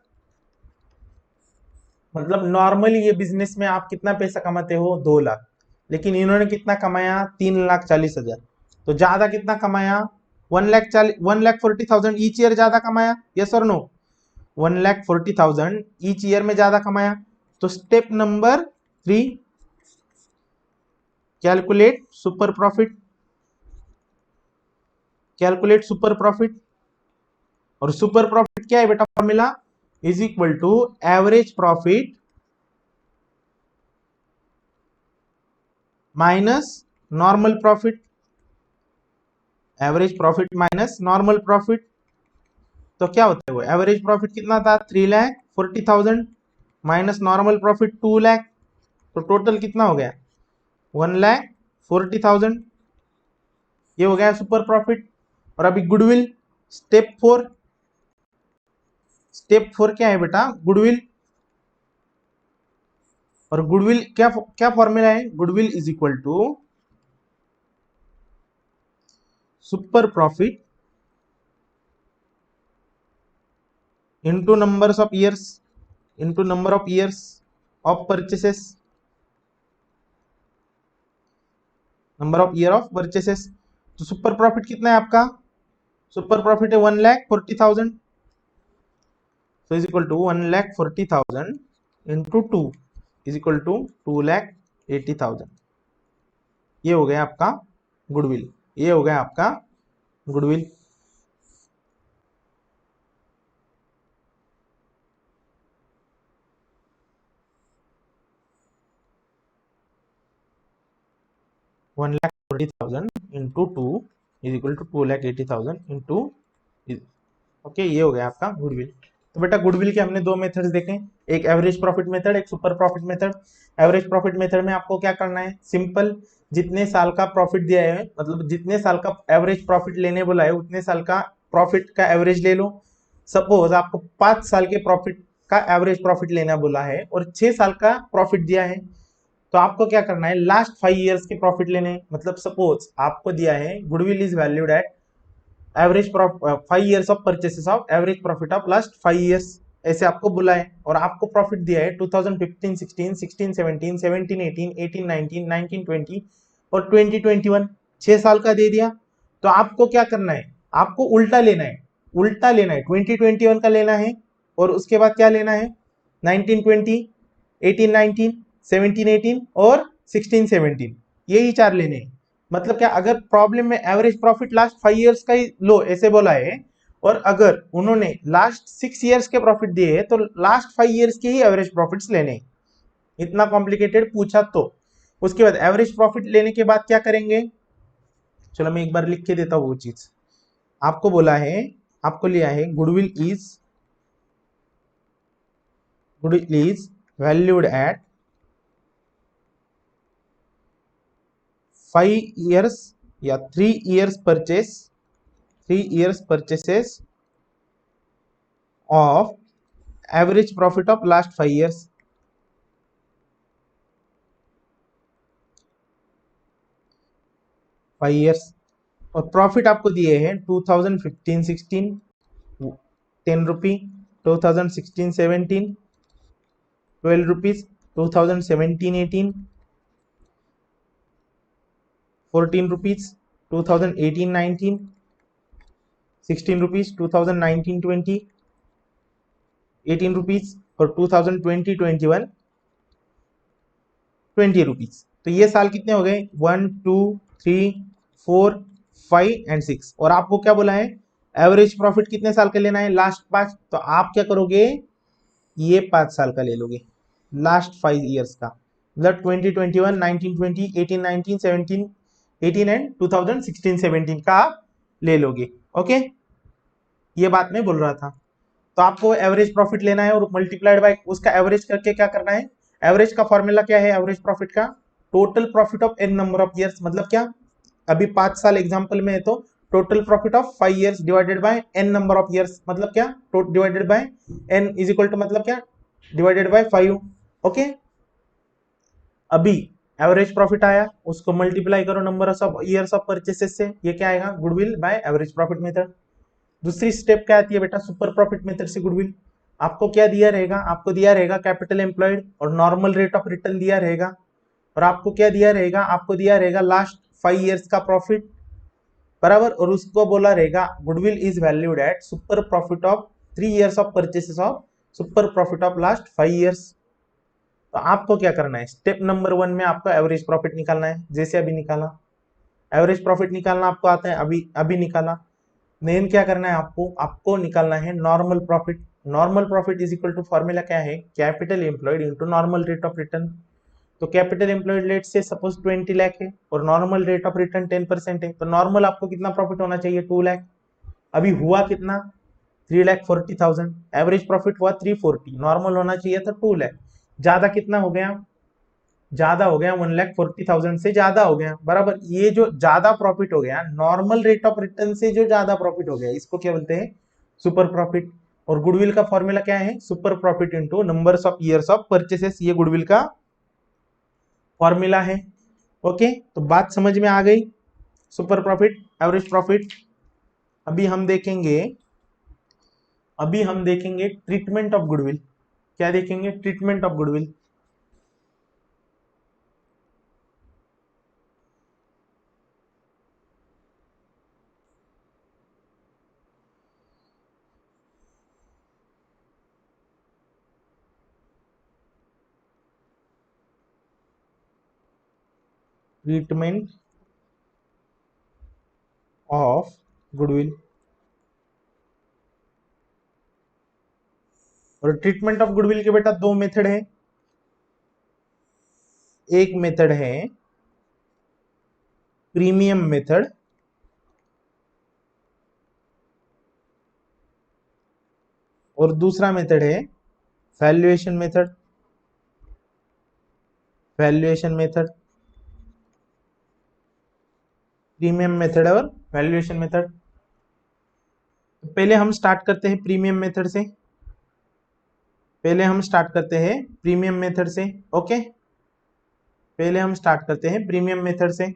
मतलब नॉर्मली ये बिजनेस में आप कितना पैसा कमाते हो 2 लाख, लेकिन इन्होंने कितना कमाया 3,40,000। तो ज्यादा कितना कमाया 1,40,000 ईच ईयर ज्यादा कमाया, यस और नो? 1,40,000 ईच ईयर में ज्यादा कमाया। तो step number 3 calculate super profit, calculate super profit. और सुपर प्रॉफिट क्या है बेटा, formula is equal to average profit minus normal profit, average profit minus normal profit. तो क्या होता है वो, एवरेज प्रॉफिट कितना था 3,40,000 माइनस नॉर्मल प्रॉफिट 2 लाख, तो टोटल कितना हो गया 1,40,000। ये हो गया सुपर प्रॉफिट। और अभी गुडविल, स्टेप 4। स्टेप 4 क्या है बेटा, गुडविल। और गुडविल क्या क्या फॉर्मूला है, goodwill is equal to super profit into numbers of years, into number of years of purchases, number of year of purchases। तो सुपर प्रॉफिट कितना है आपका, सुपर प्रॉफिट है 1,40,000, so is equal to 1,40,000 into 2 is equal to 2,80,000। ये हो गया आपका goodwill, ये हो गया आपका goodwill. One lakh 40,000 into 2 is equal to 2,80,000 into, okay, ये हो गया आपका गुडविल। तो बेटा गुडविल के हमने दो मेथड्स देखे, एक एवरेज प्रॉफिट मेथड, एक super profit method. Average profit method में आपको क्या करना है, सिंपल, जितने साल का प्रॉफिट दिया है, मतलब जितने साल का एवरेज प्रॉफिट लेने बोला है उतने साल का प्रॉफिट का एवरेज ले लो। सपोज आपको 5 साल के प्रॉफिट का एवरेज प्रॉफिट लेना बोला है और 6 साल का प्रॉफिट दिया है, तो आपको क्या करना है, लास्ट 5 इयर्स के प्रॉफिट लेने। मतलब सपोज आपको दिया है goodwill is valued at average 5 years of purchases of average profit of last 5 years, ऐसे आपको बोला है। और आपको प्रॉफिट दिया है 2015 16 16 17 17 18 18 19 19 20 और 20 21, 6 साल का दे दिया। तो आपको क्या करना है, आपको उल्टा लेना है, उल्टा लेना है, 2021 का लेना है और उसके बाद क्या लेना है 19 20 18 19 17 18 और 16 17, यही 4 लेने हैं। मतलब क्या, अगर प्रॉब्लम में एवरेज प्रॉफिट लास्ट 5 इयर्स का ही लो ऐसे बोला है, और अगर उन्होंने लास्ट 6 इयर्स के प्रॉफिट दिए हैं तो लास्ट 5 इयर्स के ही एवरेज प्रॉफिट्स लेने। इतना कॉम्प्लिकेटेड पूछा तो। उसके बाद एवरेज प्रॉफिट लेने के बाद क्या करेंगे, चलो मैं एक बार लिख के देता हूं वो चीज। आपको बोला है, आपको लिया है goodwill is valued at 5 years या 3 years purchase, 3 years purchases of average profit of last 5 years। 5 years और प्रॉफिट आपको दिए हैं 2015-16 ₹10, 2016-17 ₹12, 2017-18 ₹14, 2018-19 ₹16, 2019-20 ₹18 और 2020-21 ₹20। तो ये साल कितने हो गए 1 2 3 4 5 एंड 6। और आपको क्या बोला है एवरेज प्रॉफिट कितने साल का लेना है लास्ट 5। तो आप क्या करोगे ये 5 साल का ले लोगे लास्ट 5 years का मतलब 2021 1920 18 19 17 18 एंड 2016 17 का आप ले लोगे। ओके ये बात मैं बोल रहा था। तो आपको एवरेज प्रॉफिट लेना है और मल्टीप्लाइड बाय उसका एवरेज करके क्या करना है। एवरेज का फॉर्मूला क्या है एवरेज प्रॉफिट का total profit of N number of years. मतलब क्या अभी 5 साल एग्जांपल में है तो total profit of 5 years divided by N number of years. मतलब क्या divided by N is equal to मतलब क्या डिवाइडेड बाय 5। ओके अभी एवरेज प्रॉफिट आया उसको मल्टीप्लाई करो number of years of purchases से। ये क्या आएगा goodwill by average profit method. दूसरी स्टेप क्या आती है बेटा सुपर प्रॉफिट मेथड से गुडविल। आपको क्या दिया रहेगा आपको दिया रहेगा कैपिटल एम्प्लॉयड और नॉर्मल रेट ऑफ रिटर्न दिया रहेगा। और आपको क्या दिया रहेगा आपको दिया रहेगा लास्ट 5 years का प्रॉफिट बराबर। और उसको बोला रहेगा goodwill is valued at super profit of 3 years of purchases of super profit of last 5 years। तो आपको क्या करना है स्टेप नंबर 1 में आपको एवरेज प्रॉफिट निकालना है जैसे अभी निकाला। एवरेज प्रॉफिट निकालना आपको आता है अभी अभी निकाला। मेन क्या करना है आपको निकालना है normal profit. Normal profit is equal to formula क्या है capital employed into normal rate of return. तो कैपिटल एम्प्लॉयड रेट से सपोज 20 लाख है और नॉर्मल रेट ऑफ रिटर्न 10% है। तो नॉर्मल आपको कितना प्रॉफिट होना चाहिए 2 लाख। अभी हुआ कितना 3,40,000। एवरेज प्रॉफिट हुआ 340 नॉर्मल होना चाहिए था 2 लाख। ज्यादा कितना हो गया ज्यादा हो गया 1,40,000 से ज्यादा हो गया बराबर। ये जो ज्यादा प्रॉफिट हो गया नॉर्मल रेट ऑफ रिटर्न से जो ज्यादा प्रॉफिट हो गया इसको क्या बोलते हैं सुपर प्रॉफिट। और गुडविल का फॉर्मूला क्या है super profit into numbers of years of purchases. ये गुडविल का फॉर्मूला है। ओके तो बात समझ में आ गई सुपर प्रॉफिट एवरेज प्रॉफिट। अभी हम देखेंगे ट्रीटमेंट ऑफ गुडविल। क्या देखेंगे treatment of goodwill. Treatment of goodwill. और ट्रीटमेंट ऑफ गुडविल के बेटा दो मेथड है। एक मेथड है प्रीमियम मेथड और दूसरा मेथड है valuation method. Valuation method premium method और वैल्यूएशन मेथड। तो पहले हम स्टार्ट करते हैं प्रीमियम मेथड से। ओके पहले हम स्टार्ट करते हैं प्रीमियम मेथड से।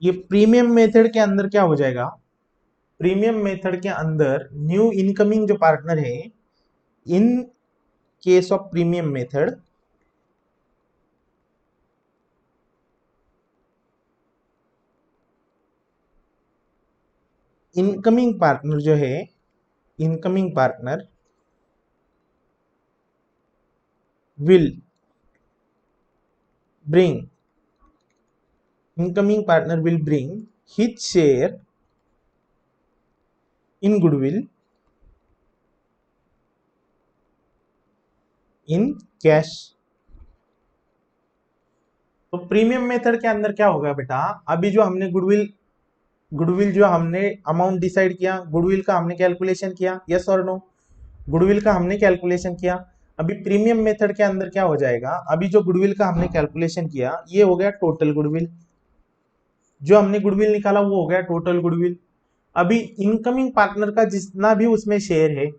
ये प्रीमियम मेथड के अंदर क्या हो जाएगा प्रीमियम मेथड के अंदर न्यू इनकमिंग जो पार्टनर है in case of premium method incoming partner जो है incoming partner will bring his share in goodwill in cash। तो प्रीमियम मेथड के अंदर क्या होगा बेटा अभी जो हमने गुडविल जो हमने अमाउंट डिसाइड किया गुडविल का हमने कैलकुलेशन किया यस और नो गुडविल का हमने कैलकुलेशन किया। अभी प्रीमियम मेथड के अंदर क्या हो जाएगा, अभी जो गुडविल का हमने कैलकुलेशन किया ये हो गया टोटल गुडविल, जो हमने गुडविल निकाला वो हो गया टोटल गुडविल। अभी इनकमिंग पार्टनर का जितना भी उसमें शेयर है,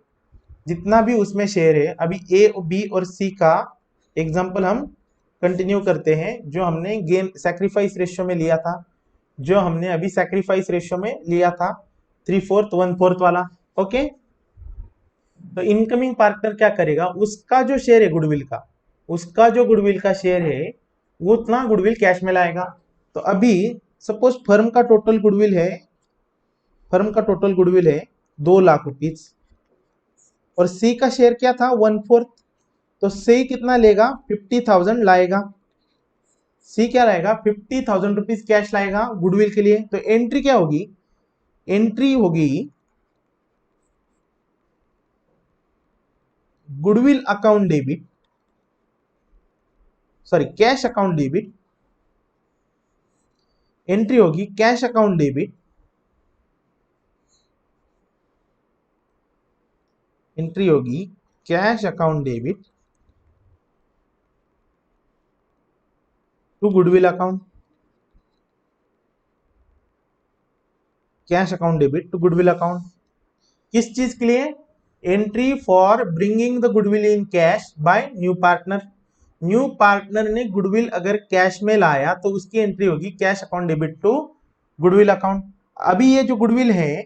जितना भी उसमें शेयर है, अभी ए बी और सी का एग्जांपल हम कंटिन्यू करते हैं, जो हमने गेन सैक्रिफाइस रेशियो में लिया था, जो हमने अभी सैक्रिफाइस रेशियो में लिया था 3/4 1/4 वाला। ओके, तो इनकमिंग पार्टनर क्या करेगा, उसका जो शेयर है गुडविल का, उसका जो गुडविल का शेयर है वो उतना गुडविल कैश में लाएगा। तो अभी सपोज फर्म का टोटल गुडविल है, फर्म का टोटल गुडविल है 2 लाख रुपीज, और सी का शेयर क्या था 1/4, तो सी कितना लेगा 50,000 लाएगा, सी क्या लाएगा 50,000 रुपीज कैश लाएगा गुडविल के लिए। तो एंट्री क्या होगी, एंट्री होगी goodwill account debit, sorry cash account debit, entry होगी कैश अकाउंट डेबिट, एंट्री होगी cash account debit to goodwill account, cash account debit to goodwill account. किस चीज के लिए, entry for bringing the goodwill in cash by new partner. New partner ने goodwill अगर cash में लाया तो उसकी एंट्री होगी cash account debit to goodwill account. अभी ये जो गुडविल है,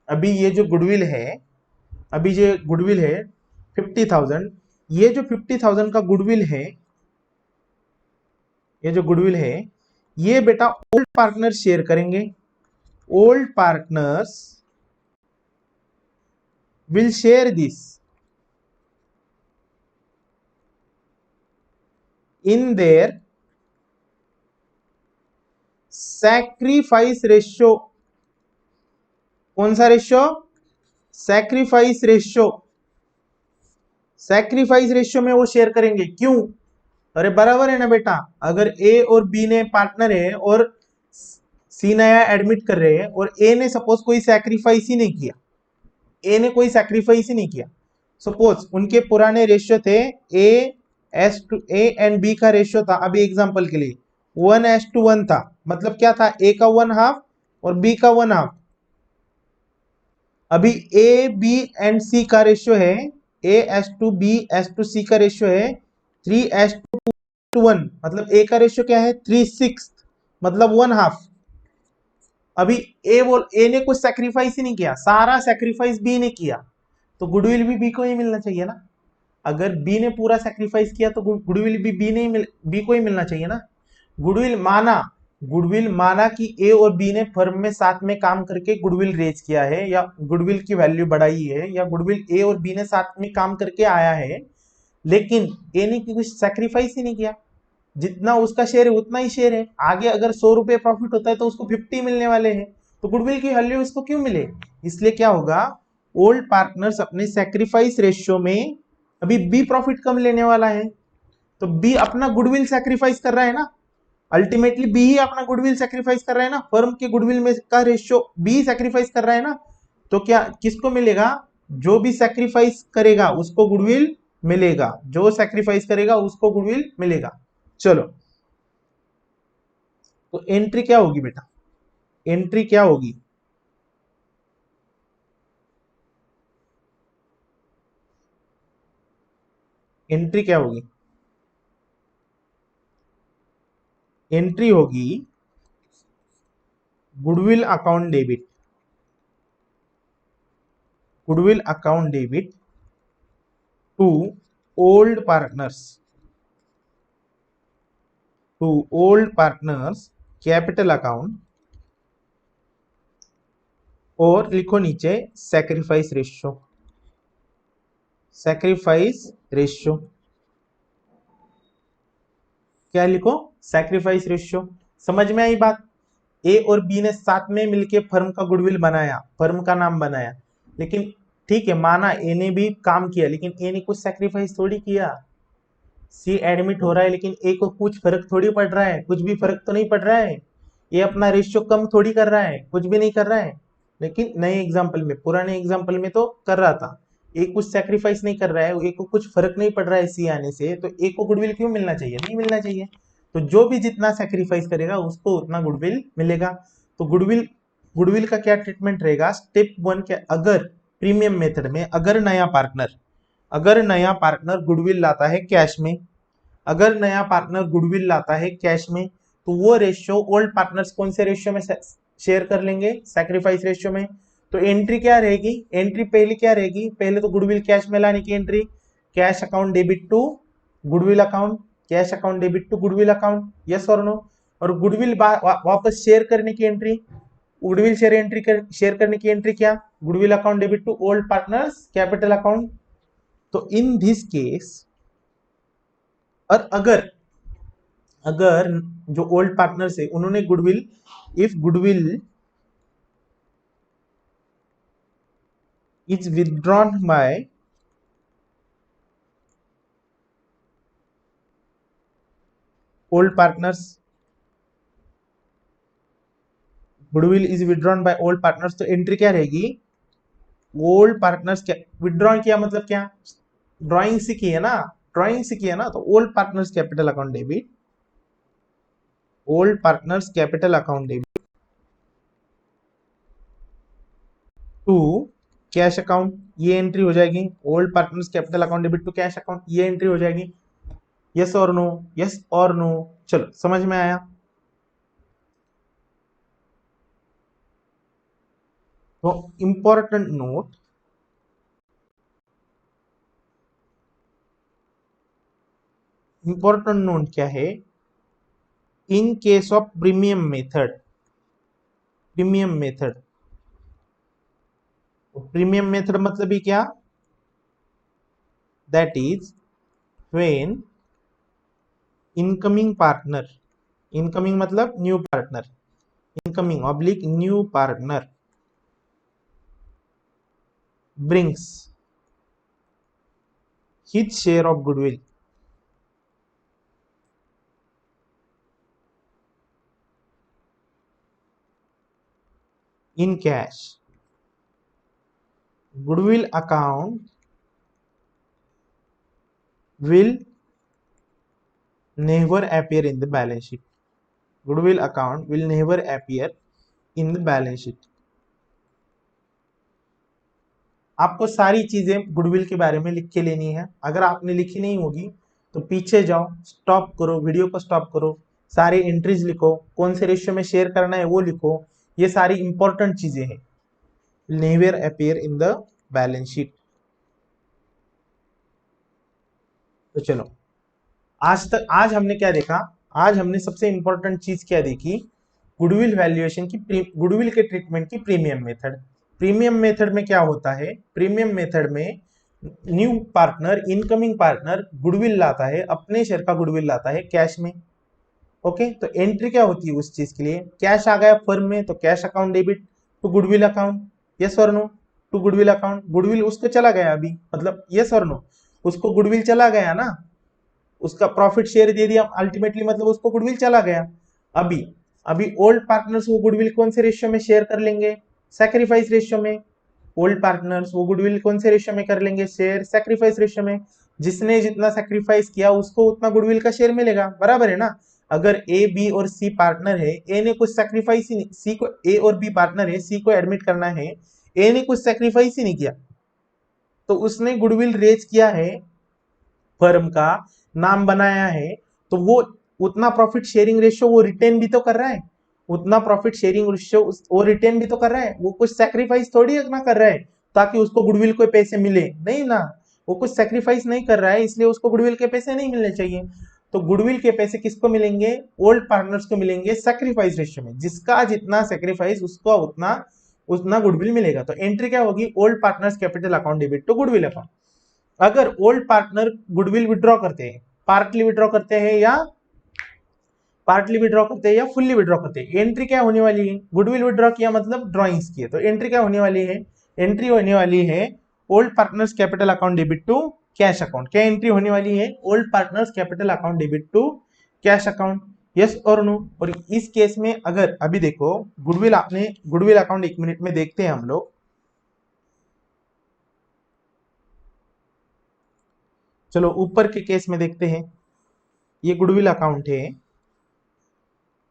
अभी ये जो गुडविल है, अभी ये गुडविल है 50,000, ये जो 50,000 का गुडविल है, ये जो गुडविल है ये बेटा ओल्ड पार्टनर शेयर करेंगे, old partners will share this in their sacrifice ratio. कौन सा ratio, sacrifice ratio, sacrifice ratio में वो शेयर करेंगे। क्यों, अरे बराबर है ना बेटा, अगर ए और बी ने पार्टनर है और सी नया एडमिट कर रहे हैं और ए ने सपोज कोई सैक्रिफाइस ही नहीं किया, ए ने कोई सैक्रिफाइस ही नहीं किया, सपोज उनके पुराने रेशियो थे ए एंड बी का रेशियो था अभी एग्जांपल के लिए 1:1 था, मतलब क्या था, ए का 1/2 और बी का 1/2। अभी ए बी एंड सी का रेशियो है A:B B:C का रेशियो है 3:1, मतलब ए का रेशियो क्या है 3/6, मतलब 1/2। अभी ए ने कुछ सैक्रिफाइस ही नहीं किया, सारा सैक्रिफाइस बी ने किया, तो गुडविल भी बी को ही मिलना चाहिए ना। अगर बी ने पूरा सैक्रिफाइस किया तो गुडविल भी बी को ही मिलना चाहिए ना। गुडविल माना कि ए और बी ने फर्म में साथ में काम करके गुडविल रेज किया है या गुडविल की वैल्यू बढ़ाई है, या गुडविल ए और बी ने साथ में काम करके आया है, लेकिन ए ने कुछ सैक्रिफाइस ही नहीं किया, जितना उसका शेयर है उतना ही शेयर है। आगे अगर 100 रुपए प्रॉफिट होता है तो उसको 50 मिलने वाले हैं, तो गुडविल की वैल्यू उसको क्यों मिले। इसलिए क्या होगा, ओल्ड पार्टनर्स अपने सैक्रिफाइस रेशियो में अभी बी प्रॉफिट कम लेने वाला है, तो बी अपना गुडविल सैक्रिफाइस कर रहा है ना, अल्टीमेटली बी ही अपना गुडविल सैक्रिफाइस कर रहा है ना, फर्म के गुडविल में का रेशियो बी सैक्रिफाइस कर रहा है ना। तो क्या किसको मिलेगा, जो भी सैक्रिफाइस करेगा उसको गुडविल मिलेगा, जो सैक्रिफाइस करेगा उसको गुडविल मिलेगा। चलो, तो एंट्री क्या होगी बेटा, एंट्री क्या होगी, एंट्री क्या होगी, एंट्री होगी goodwill account debit, goodwill account debit to old partners, to old partners capital account, और लिखो नीचे सैक्रिफाइस रेशियो, सैक्रिफाइस रेशियो, क्या लिखो, सैक्रिफाइस रेशियो। समझ में आई बात, ए और बी ने साथ में मिलके फर्म का गुडविल बनाया, फर्म का नाम बनाया, लेकिन ठीक है माना ए ने भी काम किया, लेकिन ए ने कुछ सैक्रिफाइस थोड़ी किया। सी एडमिट हो रहा है लेकिन ए को कुछ फर्क थोड़ी पड़ रहा है, कुछ भी फर्क तो नहीं पड़ रहा है, ये अपना रेशियो कम थोड़ी कर रहा है, कुछ भी नहीं कर रहा है, लेकिन नए एग्जाम्पल में, पुराने एग्जाम्पल में तो कर रहा था, ए कुछ सेक्रीफाइस नहीं कर रहा है, ए को कुछ फर्क नहीं पड़ रहा है सी आने से, तो ए को गुडविल क्यों मिलना चाहिए? नहीं मिलना चाहिए। तो जो भी जितना सेक्रीफाइस करेगा उसको उतना गुडविल मिलेगा। तो गुडविल गुडविल का क्या ट्रीटमेंट रहेगा? स्टेप 1 के अगर प्रीमियम मेथड में अगर नया पार्टनर गुडविल लाता है कैश में, अगर नया पार्टनर गुडविल लाता है कैश में, तो वो रेशियो ओल्ड पार्टनर्स कौन से रेशियो में शेयर कर लेंगे? सैक्रिफाइस रेशियो में। तो एंट्री क्या रहेगी? एंट्री पहले क्या रहेगी? पहले तो गुडविल कैश में लाने की entry, cash account debit to goodwill account, cash account debit to goodwill account, yes और नो। और गुडविल वापस शेयर करने की एंट्री, गुडविल शेयर करने की एंट्री क्या? Goodwill account debit to old partners capital account. तो इन दिस केस, और अगर जो ओल्ड पार्टनर्स है उन्होंने goodwill, if goodwill is withdrawn by old partners, goodwill is withdrawn by old partners, तो एंट्री क्या रहेगी? ओल्ड पार्टनर्स क्या विथड्रॉन किया मतलब क्या? ड्राइंग से की है ना, तो old partners capital account debit, old partners capital account debit to cash account, ये एंट्री हो जाएगी। Old partners capital account debit to cash account, ये एंट्री हो जाएगी। यस और नो? यस और नो? चलो समझ में आया? तो इंपॉर्टेंट नोट, क्या है? In case of premium method, premium method मतलब ही क्या? That is when incoming partner, incoming मतलब new partner, incoming oblique new partner brings his share of goodwill in cash, goodwill account will never appear in the balance sheet, goodwill account will never appear in the balance sheet। आपको सारी चीजें goodwill के बारे में लिख के लेनी है। अगर आपने लिखी नहीं होगी तो पीछे जाओ, स्टॉप करो, वीडियो को स्टॉप करो, सारे एंट्रीज लिखो, कौन से रेशियो में शेयर करना है वो लिखो, ये सारी इंपॉर्टेंट चीजें हैं। Never appear in the balance sheet. तो चलो आज हमने क्या देखा? आज हमने सबसे इंपॉर्टेंट चीज क्या देखी? गुडविल वैल्यूएशन की, गुडविल के ट्रीटमेंट की प्रीमियम मेथड। प्रीमियम मेथड में क्या होता है? प्रीमियम मेथड में new partner, incoming partner goodwill लाता है, अपने शेयर का गुडविल लाता है कैश में। ओके, तो एंट्री क्या होती है उस चीज के लिए? कैश आ गया फर्म में तो cash account debit to goodwill account, yes और no? To goodwill account, goodwill उसको चला गया अभी, मतलब यस और नो? उसको गुडविल चला गया ना, उसका प्रॉफिट शेयर दे दिया अल्टीमेटली, मतलब उसको गुडविल चला गया। अभी अभी ओल्ड पार्टनर्स वो गुडविल कौन से रेशियो में शेयर कर लेंगे? सैक्रिफाइस रेशियो में। ओल्ड पार्टनर्स वो गुडविल कौन से रेशियो में कर लेंगे शेयर? सैक्रिफाइस रेशियो में। जिसने जितना सैक्रिफाइस किया उसको उतना गुडविल का शेयर मिलेगा, बराबर है ना? अगर ए बी और सी पार्टनर है, ए ने कुछ सैक्रिफाइस ही नहीं, सी को, ए और बी पार्टनर है, सी को एडमिट करना है, ए ने कुछ सैक्रिफाइस ही नहीं किया, तो उसने गुडविल रेज किया है, फर्म का नाम बनाया है, तो वो उतना प्रॉफिट शेयरिंग रेशियो वो रिटेन भी तो कर रहा है, उतना प्रॉफिट शेयरिंग रेशियो वो रिटेन भी तो कर रहा है। वो कुछ सैक्रिफाइस थोड़ी ना कर रहा है ताकि उसको गुडविल के पैसे मिले, नहीं ना, वो कुछ सैक्रिफाइस नहीं कर रहा है, इसलिए उसको गुडविल के पैसे नहीं मिलने चाहिए। तो गुडविल के पैसे किसको मिलेंगे? ओल्ड पार्टनर्स को मिलेंगे सैक्रिफाइस रेशियो में। जिसका जितना सैक्रिफाइस उसको उतना उतना गुडविल मिलेगा। तो एंट्री क्या होगी? Old partners capital account debit to goodwill account. अगर ओल्ड पार्टनर गुडविल विड्रॉ करते हैं, पार्टली विड्रॉ करते हैं या फुल्ली विड्रॉ करते हैं, एंट्री क्या होने वाली है? गुडविल विड्रॉ किया मतलब ड्रॉइंग्स किए, तो एंट्री क्या होने वाली है? एंट्री होने वाली है old partners capital account debit to cash account. क्या एंट्री होने वाली है? Old partners capital account debit to cash account, yes और नो? और इस केस में अगर अभी देखो गुडविल अकाउंट 1 मिनट में देखते हैं हम लोग। चलो ऊपर के केस में देखते हैं। ये गुडविल अकाउंट है,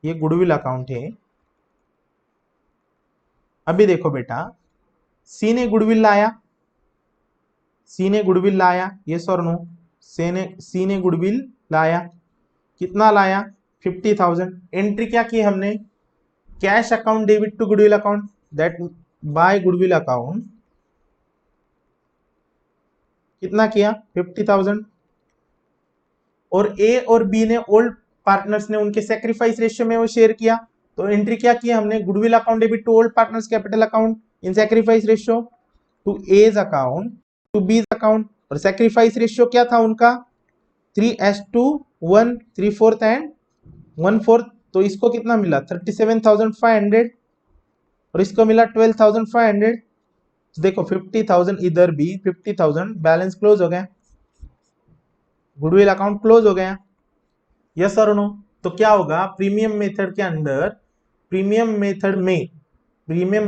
ये गुडविल अकाउंट है। अभी देखो बेटा, सी ने गुडविल लाया, सी ने गुडविल लाया, ये और नो, सी ने गुडविल लाया। कितना लाया? 50,000। एंट्री क्या की हमने? Cash account debit to goodwill account, that by goodwill account कितना किया? 50,000। और ए और बी ने, ओल्ड पार्टनर्स ने, उनके सेक्रीफाइस रेशियो में वो शेयर किया। तो एंट्री क्या किया हमने? Goodwill account debit to old partners capital account in sacrifice ratio to A's account to B's account. और सेक्रीफाइस रेशियो क्या था उनका? 3:1, 3/4 एंड 1/4। तो इसको कितना मिला? 37,500 और इसको मिला 12,500। देखो 50,000 इधर भी, 50,000, बैलेंस क्लोज हो गया, गुडविल अकाउंट क्लोज हो गया। यस और नो? तो क्या होगा? प्रीमियम मेथड के अंदर, प्रीमियम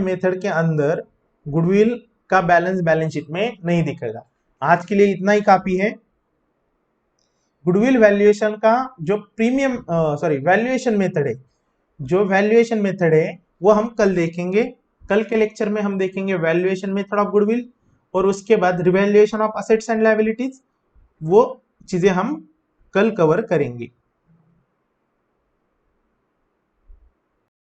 मेथड के अंदर गुडविल का बैलेंस शीट में नहीं दिखेगा। आज के लिए इतना ही काफी है। गुडविल वैल्यूएशन का जो वैल्यूएशन मेथड है, जो वैल्यूएशन मेथड है वो हम कल देखेंगे। कल के लेक्चर में हम देखेंगे वैल्यूएशन मेथड ऑफ गुडविल, और उसके बाद revaluation of assets and liabilities. वो चीजें हम कल कवर करेंगे।